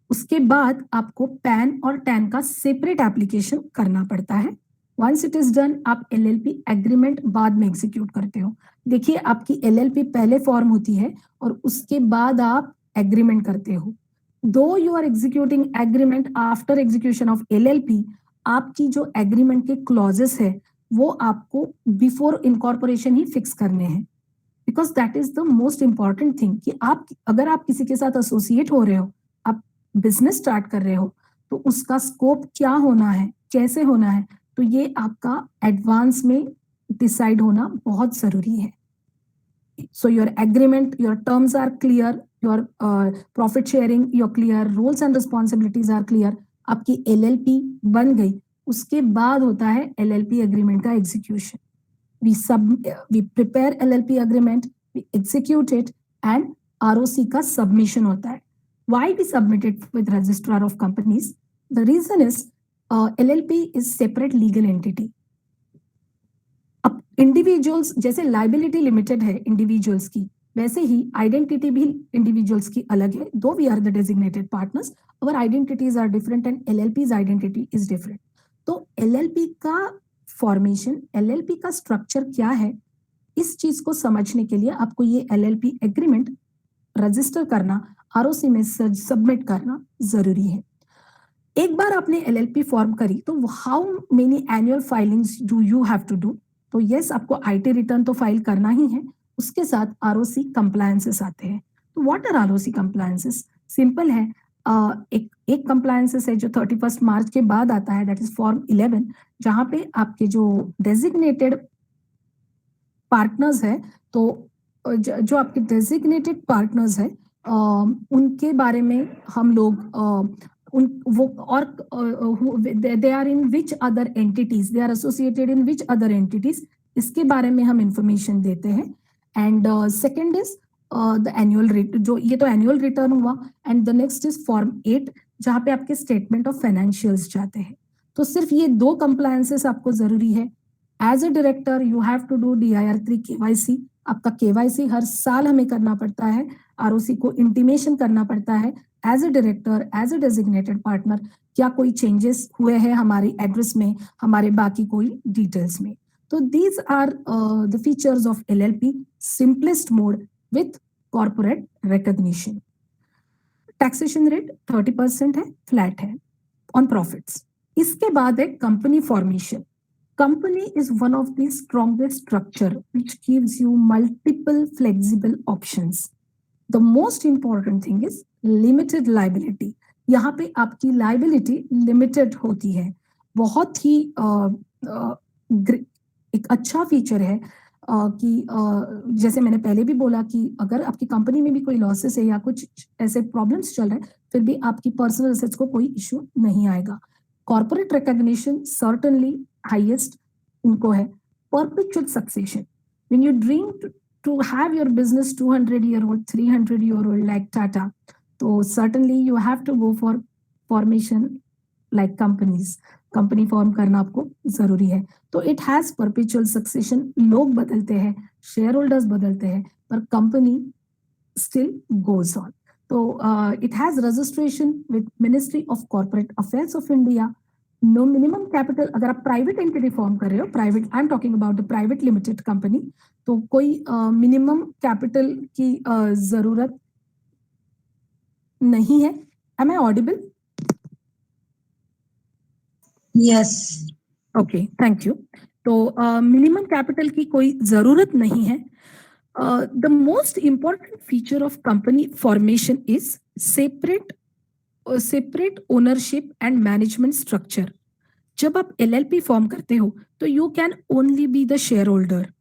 उसके बाद आपको पैन और टैन का सेपरेट एप्लीकेशन करना पड़ता है. वंस इट इज डन, आप LLP एग्रीमेंट बाद में एग्जीक्यूट करते हो. देखिए, आपकी LLP पहले फॉर्म होती है और उसके बाद आप एग्रीमेंट करते हो. Though you are executing agreement after execution of LLP, आपकी जो एग्रीमेंट के क्लॉजेस है वो आपको बिफोर इनकॉर्पोरेशन ही फिक्स करने हैं, because that is the most important thing कि आप अगर आप किसी के साथ एसोसिएट हो रहे हो, आप बिजनेस स्टार्ट कर रहे हो, तो उसका स्कोप क्या होना है, कैसे होना है, तो ये आपका एडवांस में डिसाइड होना बहुत जरूरी है. So your agreement, your terms are clear, your profit sharing, you're clear, roles and responsibilities are clear. आपकी LLP बन गई, उसके बाद होता है LLP agreement का execution. We prepare LLP agreement, we execute it, and ROC का submission होता है. Why we submit it with registrar of companies? The reason is LLP is separate legal entity. अब इंडिविजुअल्स जैसे लाइबिलिटी लिमिटेड है individuals की, वैसे ही identity भी individuals की अलग है. Though we are the designated partners, our identities are different and LLP's identity is different. तो LLP का फॉर्मेशन, LLP का स्ट्रक्चर क्या है, इस चीज को समझने के लिए आपको ये LLP एग्रीमेंट रजिस्टर करना, ROC में सबमिट करना जरूरी है. एक बार आपने LLP फॉर्म करी तो how many annual filings do you have to do? तो यस, आपको IT रिटर्न तो फाइल करना ही है, उसके साथ ROC कंप्लायंसेस आते हैं. तो what are ROC compliances? Simple है, एक कंप्लायंसेस है जो 31 मार्च के बाद आता है, दैट इज फॉर्म 11, जहां पे आपके जो डेजिग्नेटेड पार्टनर्स है, तो जो आपके डेजिग्नेटेड पार्टनर्स है उनके बारे में हम लोग they are in which other entities, they are associated in which other entities, इसके बारे में हम इंफॉर्मेशन देते हैं. And second is the annual return, जो ये तो एनुअल रिटर्न हुआ. And the next is form 8, जहाँ पे आपके स्टेटमेंट ऑफ फाइनेंशियल्स जाते हैं. तो सिर्फ ये 2 कंप्लायंसेस आपको जरूरी है. As a director you have to do DIR3 KYC. आपका KYC हर साल हमें करना पड़ता है, ROC को इंटीमेशन करना पड़ता है as a director, as a designated partner, क्या कोई चेंजेस हुए हैं हमारी एड्रेस में, हमारे बाकी कोई डिटेल्स में. तो these are the features of LLP, simplest mode with corporate recognition. Taxation rate 30% है, फ्लैट है ऑन प्रॉफिट्स. इसके बाद है company formation. Company is one of the strongest structure which gives you multiple flexible options. The most important thing is limited liability. यहाँ पे आपकी liability limited होती है. बहुत ही एक अच्छा फीचर है कि जैसे मैंने पहले भी बोला कि अगर आपकी कंपनी में भी कोई लॉसेस है या कुछ ऐसे प्रॉब्लम्स चल रहे हैं, फिर भी आपकी पर्सनल एसेट्स को कोई इश्यू नहीं आएगा। कॉर्पोरेट रिकॉग्निशन सर्टेनली हाईएस्ट इनको है। Perpetual succession, when you dream to have your business 200-year-old, 300-year-old like Tata, तो certainly you have to go for formation like companies. Company form करना आपको जरूरी है। तो इट हैज परपेचुअल सक्सेशन। लोग बदलते हैं, शेयर होल्डर्स बदलते हैं, पर कंपनी स्टिल गोज ऑन। तो it has registration with ministry of corporate affairs of India. No minimum capital, अगर आप प्राइवेट एंटिटी फॉर्म कर रहे हो, private, I am talking about the private limited company, तो कोई मिनिमम कैपिटल की जरूरत नहीं है। Am I audible? Yes. Okay, thank you. तो मिनिमम कैपिटल की कोई जरूरत नहीं है। The most important feature of company formation is separate ownership and management structure. जब आप LLP फॉर्म करते हो तो you can only be the shareholder,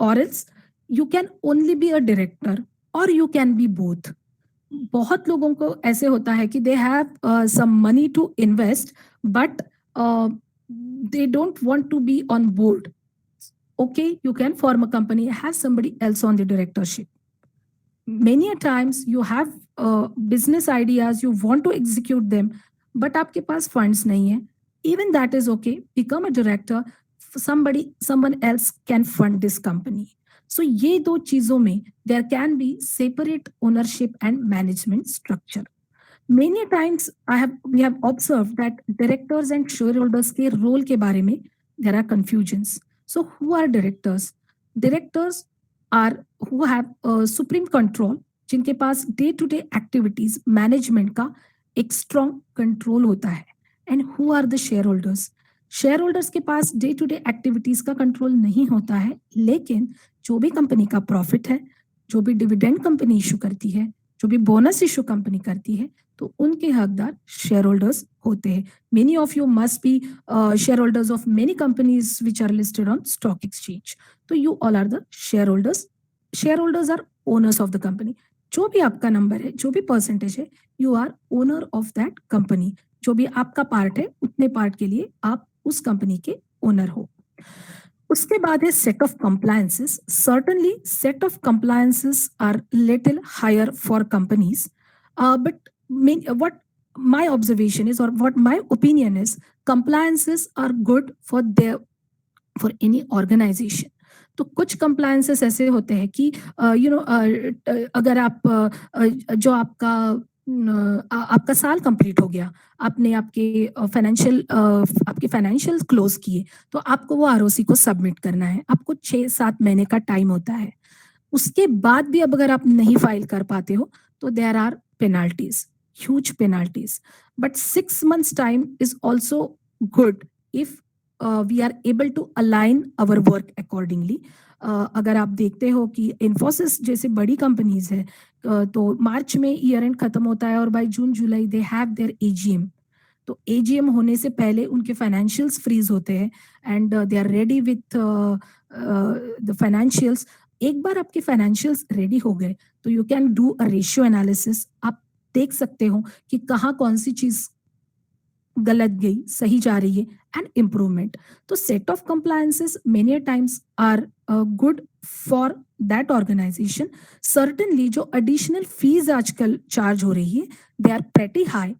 और else you can only be a director, और यू कैन बी बोथ। बहुत लोगों को ऐसे होता है कि they have some money to invest, but they don't want to be on board. Okay, you can form a company, have somebody else on the directorship. Many a times you have business ideas, you want to execute them, but आपके पास funds नहीं है. Even that is okay. Become a director. Someone else can fund this company. So ये दो चीजों में there can be separate ownership and management structure. Many times we have observed that directors and shareholders के role के बारे में there are confusions. So who are directors? Directors are who have supreme control, जिनके पास day to day activities management का एक strong control होता है. And who are the shareholders? Shareholders के पास day to day activities का control नहीं होता है, लेकिन जो भी कंपनी का profit है, जो भी डिविडेंड कंपनी इशू करती है, जो भी बोनस इशू कंपनी करती है, तो उनके हकदार शेयर होल्डर्स होते हैं। Many of you must be shareholders of many companies which are listed on stock exchange. तो you all are the shareholders. Shareholders are owners of the company. जो भी आपका number है, जो भी percentage है, you are owner of that company. जो भी आपका पार्ट है, उतने पार्ट के लिए आप उस कंपनी के ओनर हो। उसके बाद है set of compliances. Certainly set of compliances are little higher for companies, but what my observation is, or what my opinion is, compliances are good for any organization. तो कुछ compliances ऐसे होते हैं कि अगर आप जो आपका साल कंप्लीट हो गया, आपने आपके फाइनेंशियल क्लोज किए, तो आपको वो ROC को सबमिट करना है। आपको 6-7 महीने का टाइम होता है। उसके बाद भी अब अगर आप नहीं फाइल कर पाते हो तो there are penalties, huge penalties. But 6 months time is also good if we are able to align our work accordingly. अगर आप देखते हो कि इन्फोसिस जैसे बड़ी कंपनीज है, तो मार्च में ईयर एंड खत्म होता है और by June July they have there AGM। तो AGM होने से पहले उनके फाइनेंशियल्स फ्रीज होते हैं and they are ready with the financials. एक बार आपके फाइनेंशियल्स रेडी हो गए तो you can do a ratio analysis. आप देख सकते हो कि कहाँ कौन सी चीज गलत गई, सही जा रही है, एंड इम्प्रूवमेंट। तो set of compliances many times are good for that organisation. Certainly जो एडिशनल फीस आजकल चार्ज हो रही है, they are pretty high,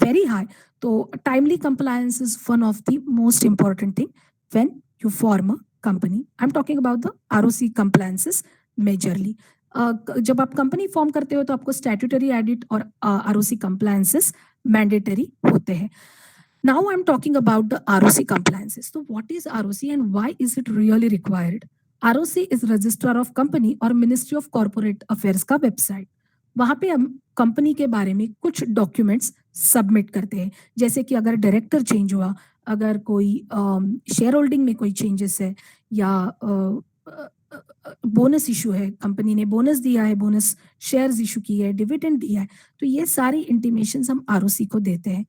very high. तो timely compliance is one of the most important thing when you form a company. I am talking about the ROC compliances majorly. जब आप company form करते हो तो आपको स्टैट्यूटरी एडिट और ROC compliances mandatory होते हैं। Now I am talking about the ROC compliances. तो what is ROC and why is it really required? ROC is registrar of company और मिनिस्ट्री ऑफ कॉर्पोरेट अफेयर्स का website. वहां पे हम company के बारे में कुछ डॉक्यूमेंट्स सबमिट करते हैं, जैसे कि अगर डायरेक्टर चेंज हुआ, अगर कोई शेयर होल्डिंग में कोई चेंजेस है, या बोनस इशू है, कंपनी ने बोनस दिया है, बोनस शेयर्स इशू की है, डिविडेंड दिया है, तो ये सारी इंटीमेशंस हम ROC को देते हैं।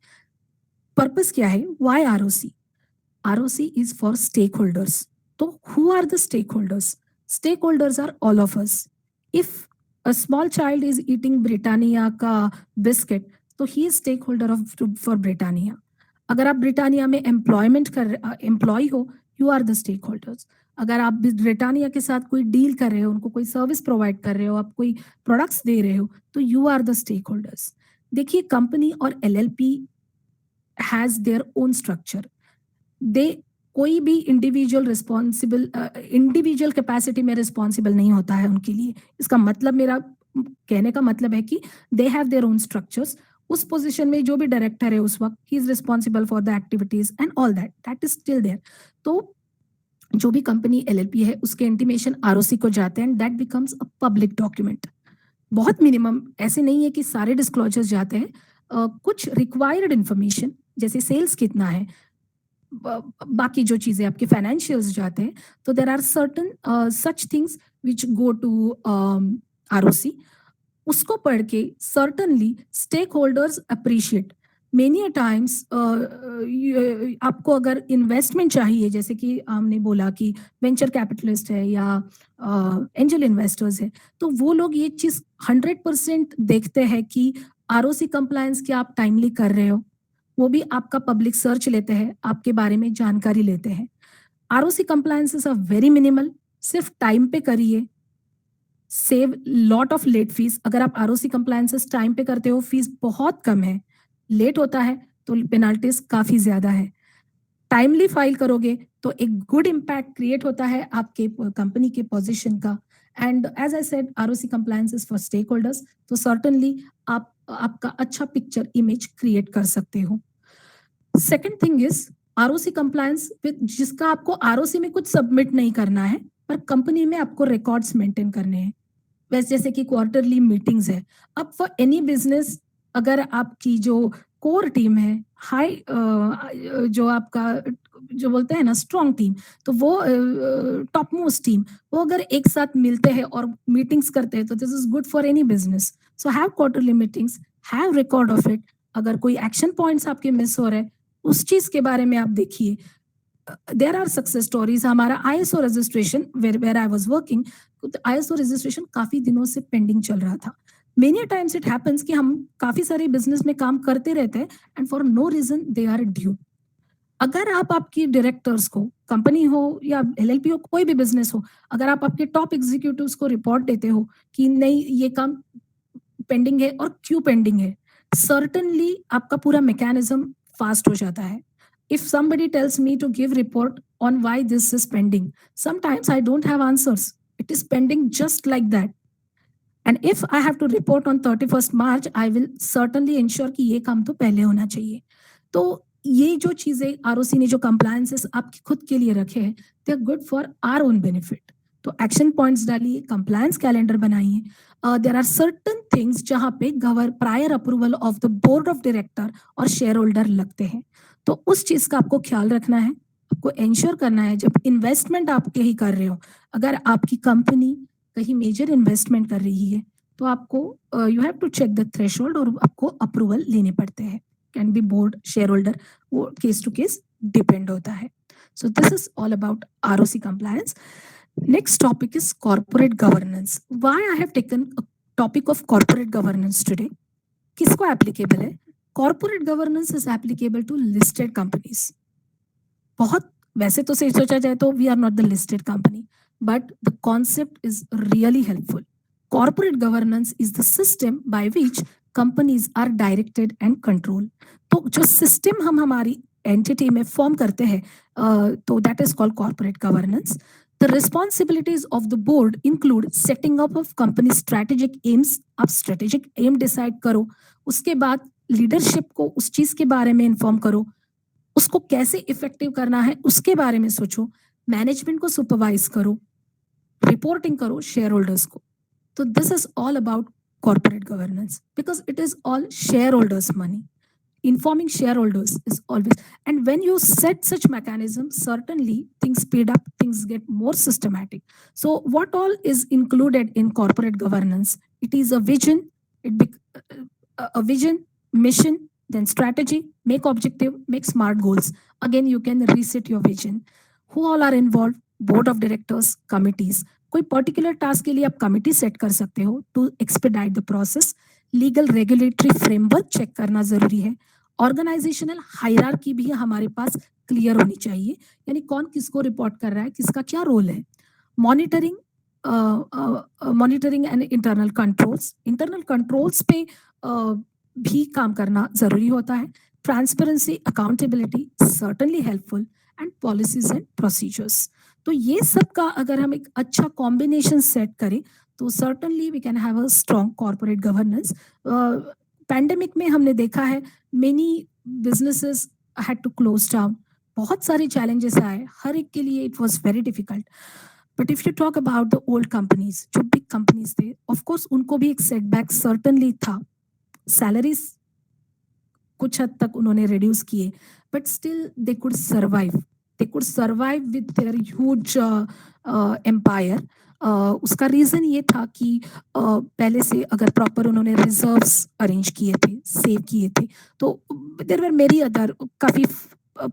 पर्पस क्या है? Why ROC? ROC is for stakeholders. So who are the stakeholders? Stakeholders are all of us. If a small child is eating Britannia का biscuit, तो he is stakeholder for Britannia. अगर आप Britannia में employ हो, you are the stakeholders. अगर आप Britannia के साथ कोई डील कर रहे हो, उनको कोई सर्विस प्रोवाइड कर रहे हो, आप कोई प्रोडक्ट्स दे रहे हो, तो you are the stakeholders. देखिए, कंपनी और LLP has their own structure. कोई भी इंडिविजुअल कैपेसिटी में रिस्पॉन्सिबल नहीं होता है उनके लिए. इसका मतलब, मेरा कहने का मतलब है कि they have their own structures. उस पोजीशन में जो भी डायरेक्टर है उस वक्त, he is responsible for the activities and all that is still there. तो जो भी कंपनी LLP है, उसके इंटीमेशन ROC को जाते हैं and that becomes a public document. बहुत मिनिमम, ऐसे नहीं है कि सारे डिस्क्लोजर्स जाते हैं. कुछ रिक्वायर्ड इंफॉर्मेशन जैसे सेल्स कितना है, बाकी जो चीजें आपके फाइनेंशियल्स जाते हैं, तो there are certain such things which go to ROC. उसको पढ़ के certainly stakeholders appreciate. Many times आपको अगर इन्वेस्टमेंट चाहिए, जैसे कि हमने बोला कि वेंचर कैपिटलिस्ट है या एंजल इन्वेस्टर्स है, तो वो लोग ये चीज 100% देखते हैं कि ROC कंप्लायंस क्या आप टाइमली कर रहे हो. वो भी आपका पब्लिक सर्च लेते हैं, आपके बारे में जानकारी लेते हैं. ROC compliances are very minimal. सिर्फ टाइम पे करिए, save lot of late fees. अगर आप ROC कंप्लायंसेस टाइम पे करते हो, फीस बहुत कम है. लेट होता है तो पेनाल्टीज काफी ज्यादा है. टाइमली फाइल करोगे तो एक गुड इम्पैक्ट क्रिएट होता है आपके कंपनी के पोजीशन का. And as I said, ROC compliances for stakeholders. तो सर्टनली आपका अच्छा पिक्चर इमेज क्रिएट कर सकते हो. Second thing is ROC compliance, जिसका आपको ROC में कुछ सबमिट नहीं करना है, पर कंपनी में आपको रिकॉर्ड्स मेंटेन करने हैं. वैसे जैसे कि क्वार्टरली मीटिंग्स है. अब फॉर एनी बिजनेस, अगर आपकी जो कोर टीम है, जो आपका जो बोलते हैं ना स्ट्रॉन्ग टीम, तो वो टॉप मोस्ट टीम, वो अगर एक साथ मिलते हैं और मीटिंग्स करते हैं, तो this is good for any business. So have quarterly meetings, have record of it. अगर कोई एक्शन पॉइंट्स आपके मिस हो रहे हैं, उस चीज के बारे में आप देखिए. There are success stories. हमारा ISO registration where I was working, ISO registration काफी दिनों से पेंडिंग चल रहा था. मेनी टाइम्स इट हैपेंस कि हम काफी सारे बिजनेस में काम करते रहते हैं and for no reason they are due. अगर आप आपकी डायरेक्टर्स को, कंपनी हो या LLP हो, कोई भी बिजनेस हो, अगर आप आपके टॉप एग्जीक्यूटिव्स को रिपोर्ट देते हो कि नहीं ये काम पेंडिंग है और क्यों पेंडिंग है, सर्टनली आपका पूरा मैकेनिज्म फास्ट हो जाता है. If somebody tells me to give report on why this is pending, sometimes I don't have answers. It is pending just like that. And if I have to report on 31st March, I will certainly ensure कि ये काम तो पहले होना चाहिए. तो ये जो चीजें ROC ने जो compliances आपके खुद के लिए रखे हैं, they are good for our own benefit. तो एक्शन पॉइंट्स डालिए, कंप्लायंस कैलेंडर बनाइए. देर आर सर्टन थिंग्स जहां पे prior approval of the board of director और शेयर होल्डर लगते हैं. तो उस चीज का आपको ख्याल रखना है, आपको इंश्योर करना है. जब इन्वेस्टमेंट आपके ही कर रहे हो, अगर आपकी कंपनी कहीं मेजर इन्वेस्टमेंट कर रही है, तो आपको you have to check the threshold और आपको अप्रूवल लेने पड़ते हैं. Can be board, shareholder, वो केस टू केस डिपेंड होता है. So this is all about ROC compliance. Next topic is corporate governance. Why I have taken a topic of corporate governance today? किसको applicable है? Corporate governance is applicable to listed companies. बहुत वैसे तो से सोचा जाए तो we are not the listed company, but the concept is really helpful. Corporate governance is the system by which companies are directed and controlled. तो जो system हम हमारी entity में form करते हैं, तो that is called corporate governance. The responsibilities of the board include setting up of company strategic aims. आप strategic aim decide करो, उसके बाद leadership को उस चीज के बारे में inform करो, उसको कैसे effective करना है उसके बारे में सोचो, management को supervise करो, reporting करो shareholders को. तो this is all about corporate governance because it is all shareholders' money. Informing shareholders is always, and when you set such mechanisms, certainly things speed up, things get more systematic. So what all is included in corporate governance? It is a vision, a vision, mission, then strategy, make objective, make smart goals. again you can reset your vision. Who all are involved? Board of directors, committees. कोई particular task के लिए आप committee set कर सकते हो to expedite the process. Legal regulatory framework check करना जरूरी है. ऑर्गेनाइजेशनल हायरार्की भी हमारे पास क्लियर होनी चाहिए, यानी कौन किसको रिपोर्ट कर रहा है, किसका क्या रोल है. मॉनिटरिंग एंड इंटरनल कंट्रोल्स पे भी काम करना जरूरी होता है. Transparency, accountability certainly helpful, and policies and procedures. तो ये सब का अगर हम एक अच्छा कॉम्बिनेशन सेट करें तो certainly we can have a strong corporate governance. Pandemic में हमने देखा है many businesses had to close down. बहुत सारे चैलेंजेस आए, हर एक के लिए it was very difficult. But if you talk about the old companies, जो बिग कंपनीज थे, ऑफ कोर्स उनको भी एक सेटबैक सर्टनली था. सैलरीज कुछ हद तक उन्होंने रिड्यूस किए, but still they could survive. They could survive with their huge empire. उसका रीजन ये था कि पहले से अगर प्रॉपर उन्होंने रिजर्व्स अरेंज किए थे, सेव किए थे, तो देयर वर मेरी अदर काफी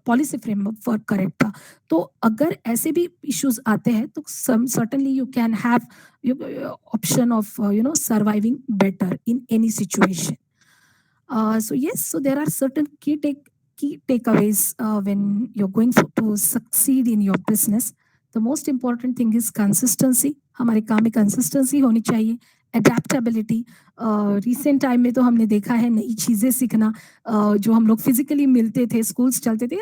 पॉलिसी फ्रेमवर्क करेक्ट था. तो अगर ऐसे भी इश्यूज आते हैं तो certainly you can have option of surviving better in any situation. So yes, so there are certain key takeaways when you're going to succeed in your business. The most important thing is consistency. हमारे काम में consistency होनी चाहिए. Adaptability. Recent time में तो हमने देखा है नई चीजें सीखना. जो हम लोग physically मिलते थे, schools चलते थे,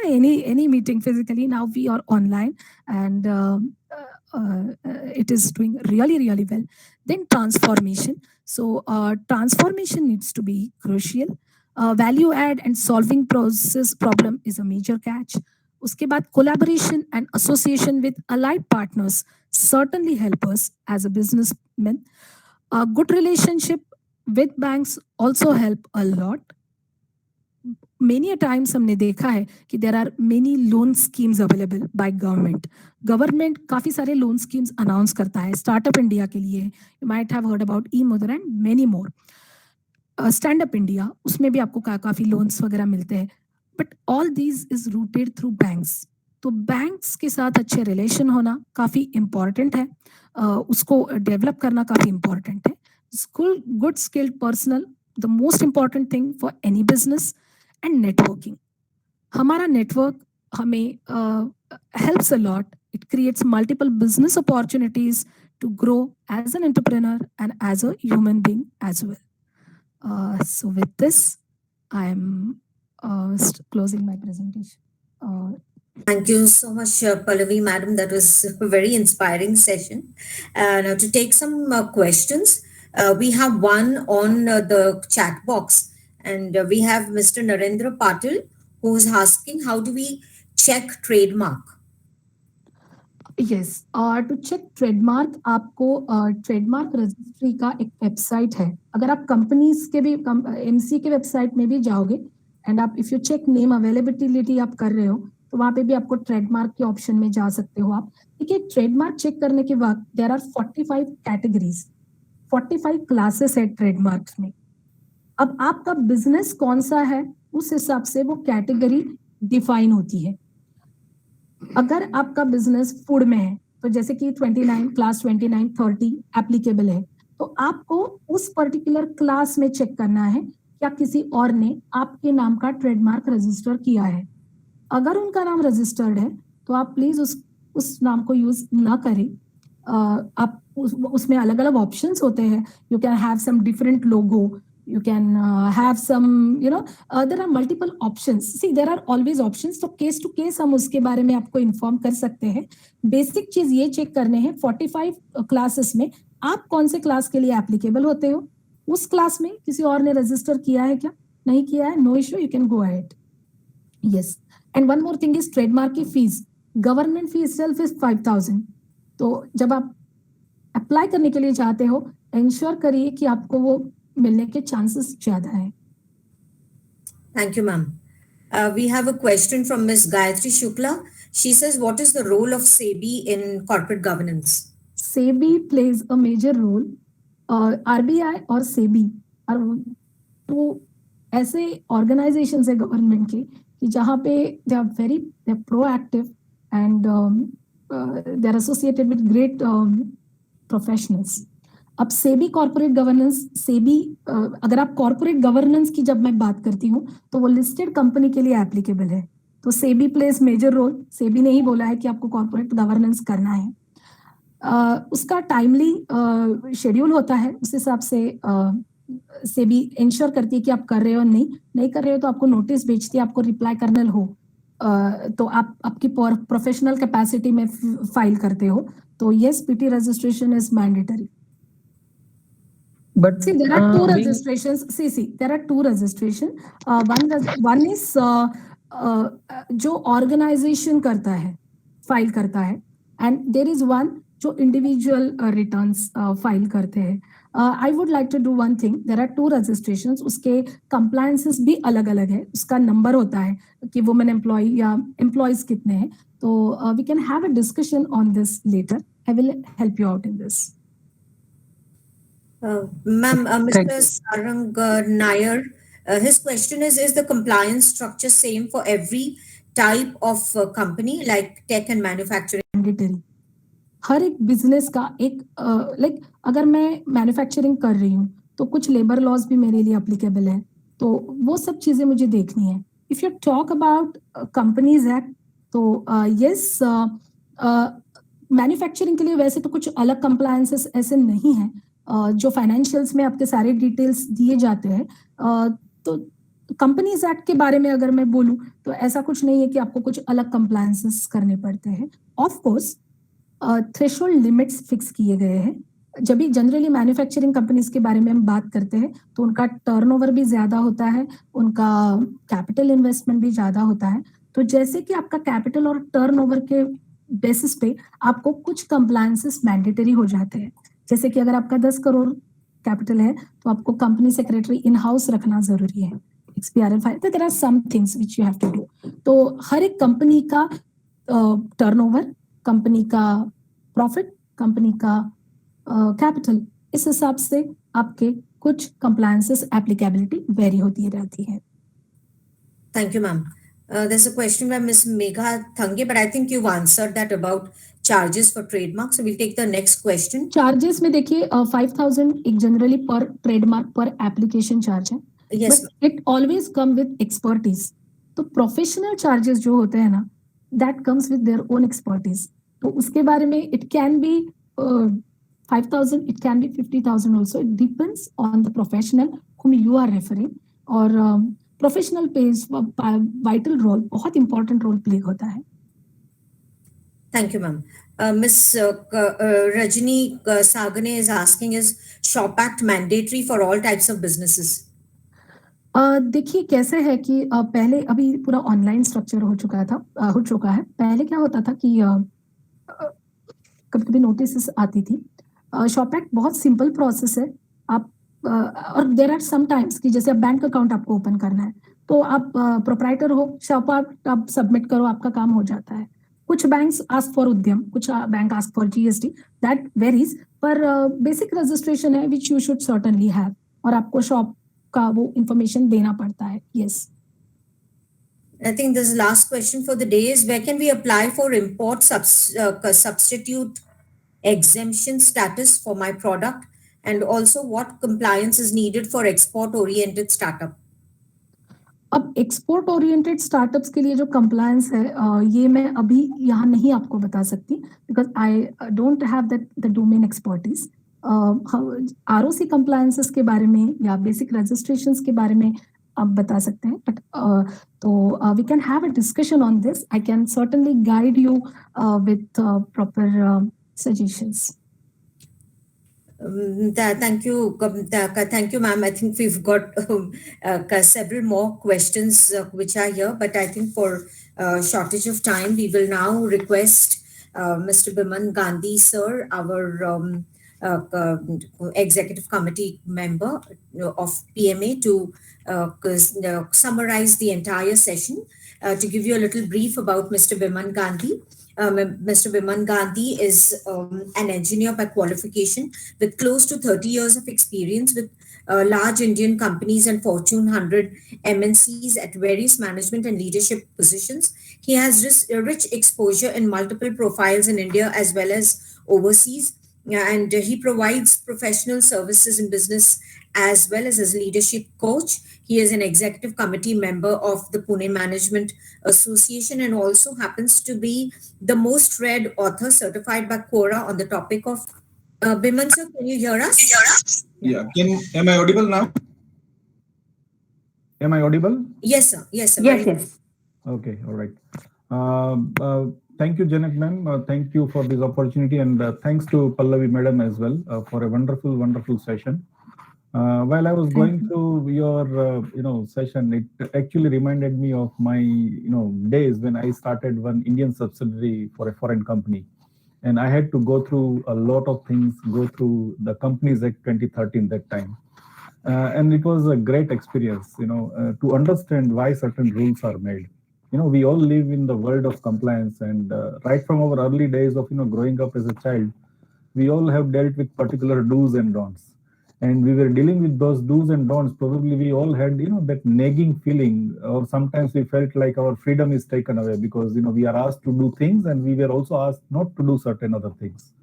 any meeting physically, now we are online, and it is doing really well. Then transformation. So transformation needs to be crucial. Value add and solving process problem is a major catch. उसके बाद collaboration and association with allied partners certainly help us as a businessman. A good relationship with banks also help a lot. Many a times हमने देखा है कि there are many loan schemes available by government. Government काफी सारे loan schemes announce करता है startup India के लिए. You might have heard about e-Mudra and many more. Stand up India, उसमें भी आपको काफी लोन्स वगैरह मिलते हैं. But all these is rooted through banks. तो बैंक्स के साथ अच्छे रिलेशन होना काफी इंपॉर्टेंट है. उसको डेवलप करना काफी इंपॉर्टेंट है. Good skilled personal, the most important thing for any business. And networking. हमारा नेटवर्क हमें helps a lot. It creates multiple business opportunities to grow as an entrepreneur and as a human being as well. So with this, I am closing my presentation. Thank you so much, Pallavi Madam. That was a very inspiring session. Now to take some questions, we have one on the chat box, and we have Mr. Narendra Patil, who is asking, how do we check trademark? Yes, to check trademark, आपको trademark registry का एक website है. अगर आप companies के भी MC के website में भी जाओगे एंड आप if you check name availability आप कर रहे हो तो वहां पे भी आपको ट्रेडमार्क के ऑप्शन में जा सकते हो आप. देखिए, ट्रेडमार्क चेक करने के बाद देयर आर 45 कैटेगरीज, 45 क्लासेस है ट्रेडमार्क्स में. अब आपका बिजनेस कौन सा है उस हिसाब से वो कैटेगरी डिफाइन होती है. अगर आपका बिजनेस फूड में है तो जैसे कि 29 क्लास 29 30 एप्लीकेबल है, तो आपको उस पर्टिकुलर क्लास में चेक करना है क्या किसी और ने आपके नाम का ट्रेडमार्क रजिस्टर किया है. अगर उनका नाम रजिस्टर्ड है तो आप प्लीज उस नाम को यूज ना करें. आप उसमें अलग अलग ऑप्शंस होते हैं. You can have some different logo, you can have some there are multiple options. See, there are always options. तो केस टू केस हम उसके बारे में आपको इन्फॉर्म कर सकते हैं. बेसिक चीज ये चेक करने हैं 45 क्लासेस में आप कौन से क्लास के लिए एप्लीकेबल होते हो. उस क्लास में किसी और ने रजिस्टर किया है क्या, नहीं किया है, no issue, you can go ahead. Yes, and one more thing is trademark की fees. Government fee itself is 5,000. तो जब आप अप्लाई करने के लिए चाहते हो इंश्योर करिए कि आपको वो मिलने के चांसेस ज्यादा है. Thank you, ma'am. We have a question from Ms. Gayatri Shukla. She says, what is the role of SEBI in corporate governance? SEBI plays a major role. RBI और SEBI are two ऐसे organisations है government के कि जहाँ पे they are very proactive and they are associated with great professionals. अब SEBI corporate governance, SEBI अगर आप कॉर्पोरेट गवर्नेंस की जब मैं बात करती हूँ तो वो लिस्टेड कंपनी के लिए एप्लीकेबल है. तो SEBI place major role. SEBI ने ही बोला है कि आपको कॉर्पोरेट गवर्नेंस करना है. उसका टाइमली शेड्यूल होता है, उस हिसाब से सेबी इंश्योर करती है कि आप कर रहे हो, नहीं कर रहे हो तो आपको नोटिस भेजती है, आपको रिप्लाई करना हो तो आप आपकी प्रोफेशनल कैपेसिटी में फाइल करते हो. तो yes, PT registration is mandatory. But See, there are two being- registrations. See, there are two registration. One is जो organization करता है, फाइल करता है, and there is one जो individual returns फाइल करते हैं. I would like to do one thing. There are two registrations. उसके compliances भी अलग अलग है. उसका नंबर होता है कि women employee या employees कितने हैं. तो we can have a discussion on this later. I will help you out in this. Ma'am, Thank Mr. Sarang Nair, his question is the compliance structure same for every type of company like tech and manufacturing? Mandatory. हर एक business का एक like अगर मैं manufacturing कर रही हूँ तो कुछ लेबर लॉज भी मेरे लिए अप्लीकेबल है, तो वो सब चीजें मुझे देखनी है. If you talk about companies act तो यस, मैन्युफैक्चरिंग के लिए वैसे तो कुछ अलग कंप्लायंसेस ऐसे नहीं है. जो फाइनेंशियल्स में आपके सारे डिटेल्स दिए जाते हैं. तो कंपनीज एक्ट के बारे में अगर मैं बोलूं तो ऐसा कुछ नहीं है कि आपको कुछ अलग कंप्लायंसेस करने पड़ते हैं. Of course threshold limits fix किए गए हैं. जब भी जनरली मैन्युफैक्चरिंग कंपनीज के बारे में हम बात करते हैं तो उनका टर्नओवर भी ज्यादा होता है, उनका कैपिटल इन्वेस्टमेंट भी ज्यादा होता है. तो जैसे कि आपका कैपिटल और टर्नओवर के बेसिस पे आपको कुछ कंप्लायंसेस मैंडेटरी हो जाते हैं. जैसे कि अगर आपका 10 करोड़ कैपिटल है तो आपको कंपनी सेक्रेटरी इन हाउस रखना जरूरी है. XBRL file. तो there are some things which you have to do. तो हर एक कंपनी का टर्नओवर, कंपनी का प्रॉफिट, कंपनी का कैपिटल, इस हिसाब से आपके कुछ कंप्लायंसेस एप्लीकेबिलिटी वेरी होती रहती है. Thank you, ma'am. There's a question by Ms. Megha Thange, but I think you've answered that about charges for trademark. So we'll take the next question. Charges में देखिए 5,000 एक जनरली पर trademark पर application charge है. Yes, but it always come with expertise. तो professional charges जो होते हैं ना, that comes with their own expertise. तो उसके बारे में it can be 5,000, it can be 50,000 also. It depends on the professional whom you are referring. और प्रोफेशनल पेज वाइटल रोल, बहुत इंपॉर्टेंट रोल प्ले होता है. thank you, ma'am. Ms. Rajini Sagane is asking, is Shop Act mandatory for all types of businesses? देखिए कैसे है कि पहले अभी पूरा ऑनलाइन स्ट्रक्चर हो चुका है. पहले क्या होता था कि कभी कभी नोटिस आती थी. शॉप एक्ट बहुत सिंपल प्रोसेस है. आप और देयर आर सम टाइम्स कि जैसे बैंक अकाउंट आपको ओपन करना है तो आप प्रोप्राइटर हो, शॉप एक्ट आप सबमिट करो, आपका काम हो जाता है. कुछ बैंक्स आस्क फॉर उद्यम, कुछ bank ask for GST, that varies. पर बेसिक रजिस्ट्रेशन है which you should certainly have, और आपको शॉप का वो इंफॉर्मेशन देना पड़ता है. Yes. I think this last question for the day is, where can we apply for import substitute exemption status for my product, and also what compliance is needed for export oriented startup? अब export oriented startups के लिए जो compliance है ये मैं अभी यहाँ नहीं आपको बता सकती, because I don't have that the domain expertise. ROC compliances के बारे में या बेसिक रजिस्ट्रेशंस के बारे में आप बता सकते हैं. बट तो we can have a discussion on this. I can certainly guide you with proper suggestions. Thank you, ma'am. I think we've got several more questions which are here, but I think for shortage of time, we will now request Mr. Biman Gandhi, sir, our executive committee member of PMA, to summarize the entire session. To give you a little brief about Mr. Biman Gandhi, Mr. Biman Gandhi is an engineer by qualification with close to 30 years of experience with large Indian companies and Fortune 100 MNCs at various management and leadership positions. He has rich exposure in multiple profiles in India as well as overseas. And he provides professional services in business as well as leadership coach. He is an executive committee member of the Pune Management Association and also happens to be the most read author certified by Quora on the topic of Biman sir, can you hear us? Yeah. Am I audible now? Am I audible? Yes, sir. Yes, sir. Yes, Very yes. Okay. All right. Thank you, Janet ma'am. Thank you for this opportunity, and thanks to Pallavi madam as well for a wonderful session. While I was going through your session, it actually reminded me of my days when I started one Indian subsidiary for a foreign company, and I had to go through a lot of things, go through the Companies Act 2013 that time, and it was a great experience, to understand why certain rules are made. We all live in the world of compliance, and right from our early days of growing up as a child, we all have dealt with particular do's and don'ts, and we were dealing with those do's and don'ts. Probably we all had that nagging feeling, or sometimes we felt like our freedom is taken away because we are asked to do things and we were also asked not to do certain other things.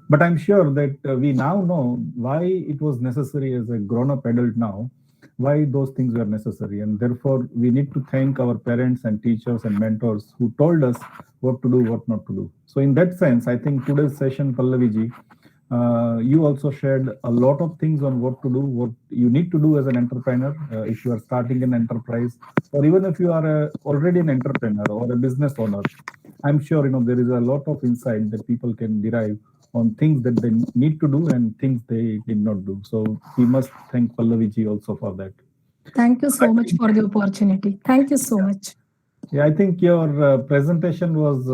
But I'm sure that we now know why it was necessary as a grown-up adult now, why those things were necessary. And therefore, we need to thank our parents and teachers and mentors who told us what to do, what not to do. So in that sense, I think today's session, Pallavi ji, you also shared a lot of things on what to do, what you need to do as an entrepreneur, if you are starting an enterprise, or even if you are already an entrepreneur or a business owner. I'm sure there is a lot of insight that people can derive on things that they need to do and things they did not do. So we must thank Pallavi ji also for that. Thank you so much for the opportunity. Thank you so much. Yeah, I think your presentation was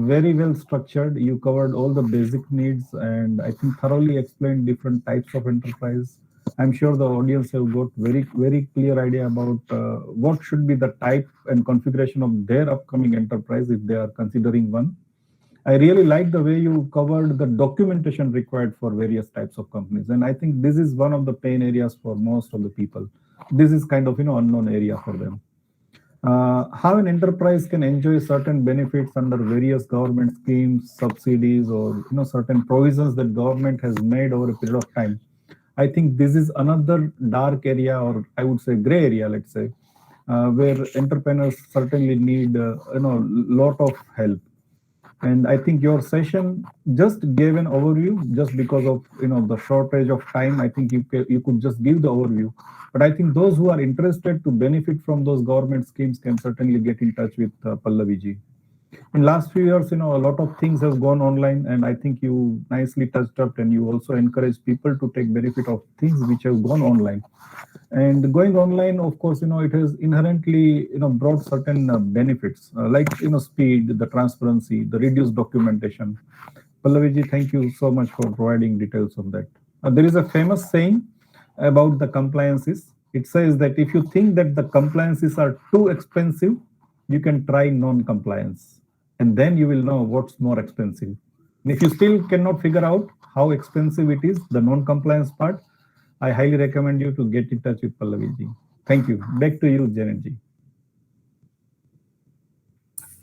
very well structured. You covered all the basic needs and I think thoroughly explained different types of enterprise. I'm sure the audience have got very clear idea about what should be the type and configuration of their upcoming enterprise if they are considering one. I really like the way you covered the documentation required for various types of companies. And I think this is one of the pain areas for most of the people. This is kind of, unknown area for them. How an enterprise can enjoy certain benefits under various government schemes, subsidies, or certain provisions that government has made over a period of time. I think this is another dark area, or I would say gray area, let's say, where entrepreneurs certainly need lot of help. And I think your session just gave an overview just because of the shortage of time. I think you could just give the overview. But I think those who are interested to benefit from those government schemes can certainly get in touch with Pallavi ji. In last few years, a lot of things have gone online, and I think you nicely touched up, and you also encourage people to take benefit of things which have gone online. And going online, of course, it has inherently, brought certain benefits like, speed, the transparency, the reduced documentation. Pallavi ji, thank you so much for providing details on that. There is a famous saying about the compliances. It says that if you think that the compliances are too expensive, you can try non-compliance, and then you will know what's more expensive. And if you still cannot figure out how expensive it is, the non-compliance part, I highly recommend you to get in touch with Pallavi ji. Thank you. Back to you, Janet ji.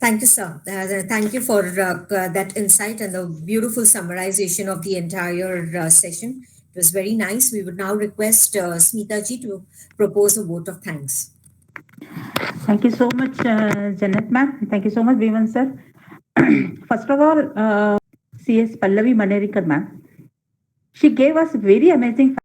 Thank you, sir. Thank you for that insight and the beautiful summarization of the entire session. It was very nice. We would now request Smita ji to propose a vote of thanks. Thank you so much, Janet ma'am. Thank you so much, Biman sir. First of all, CS Pallavi Manerikar ma'am. She gave us very amazing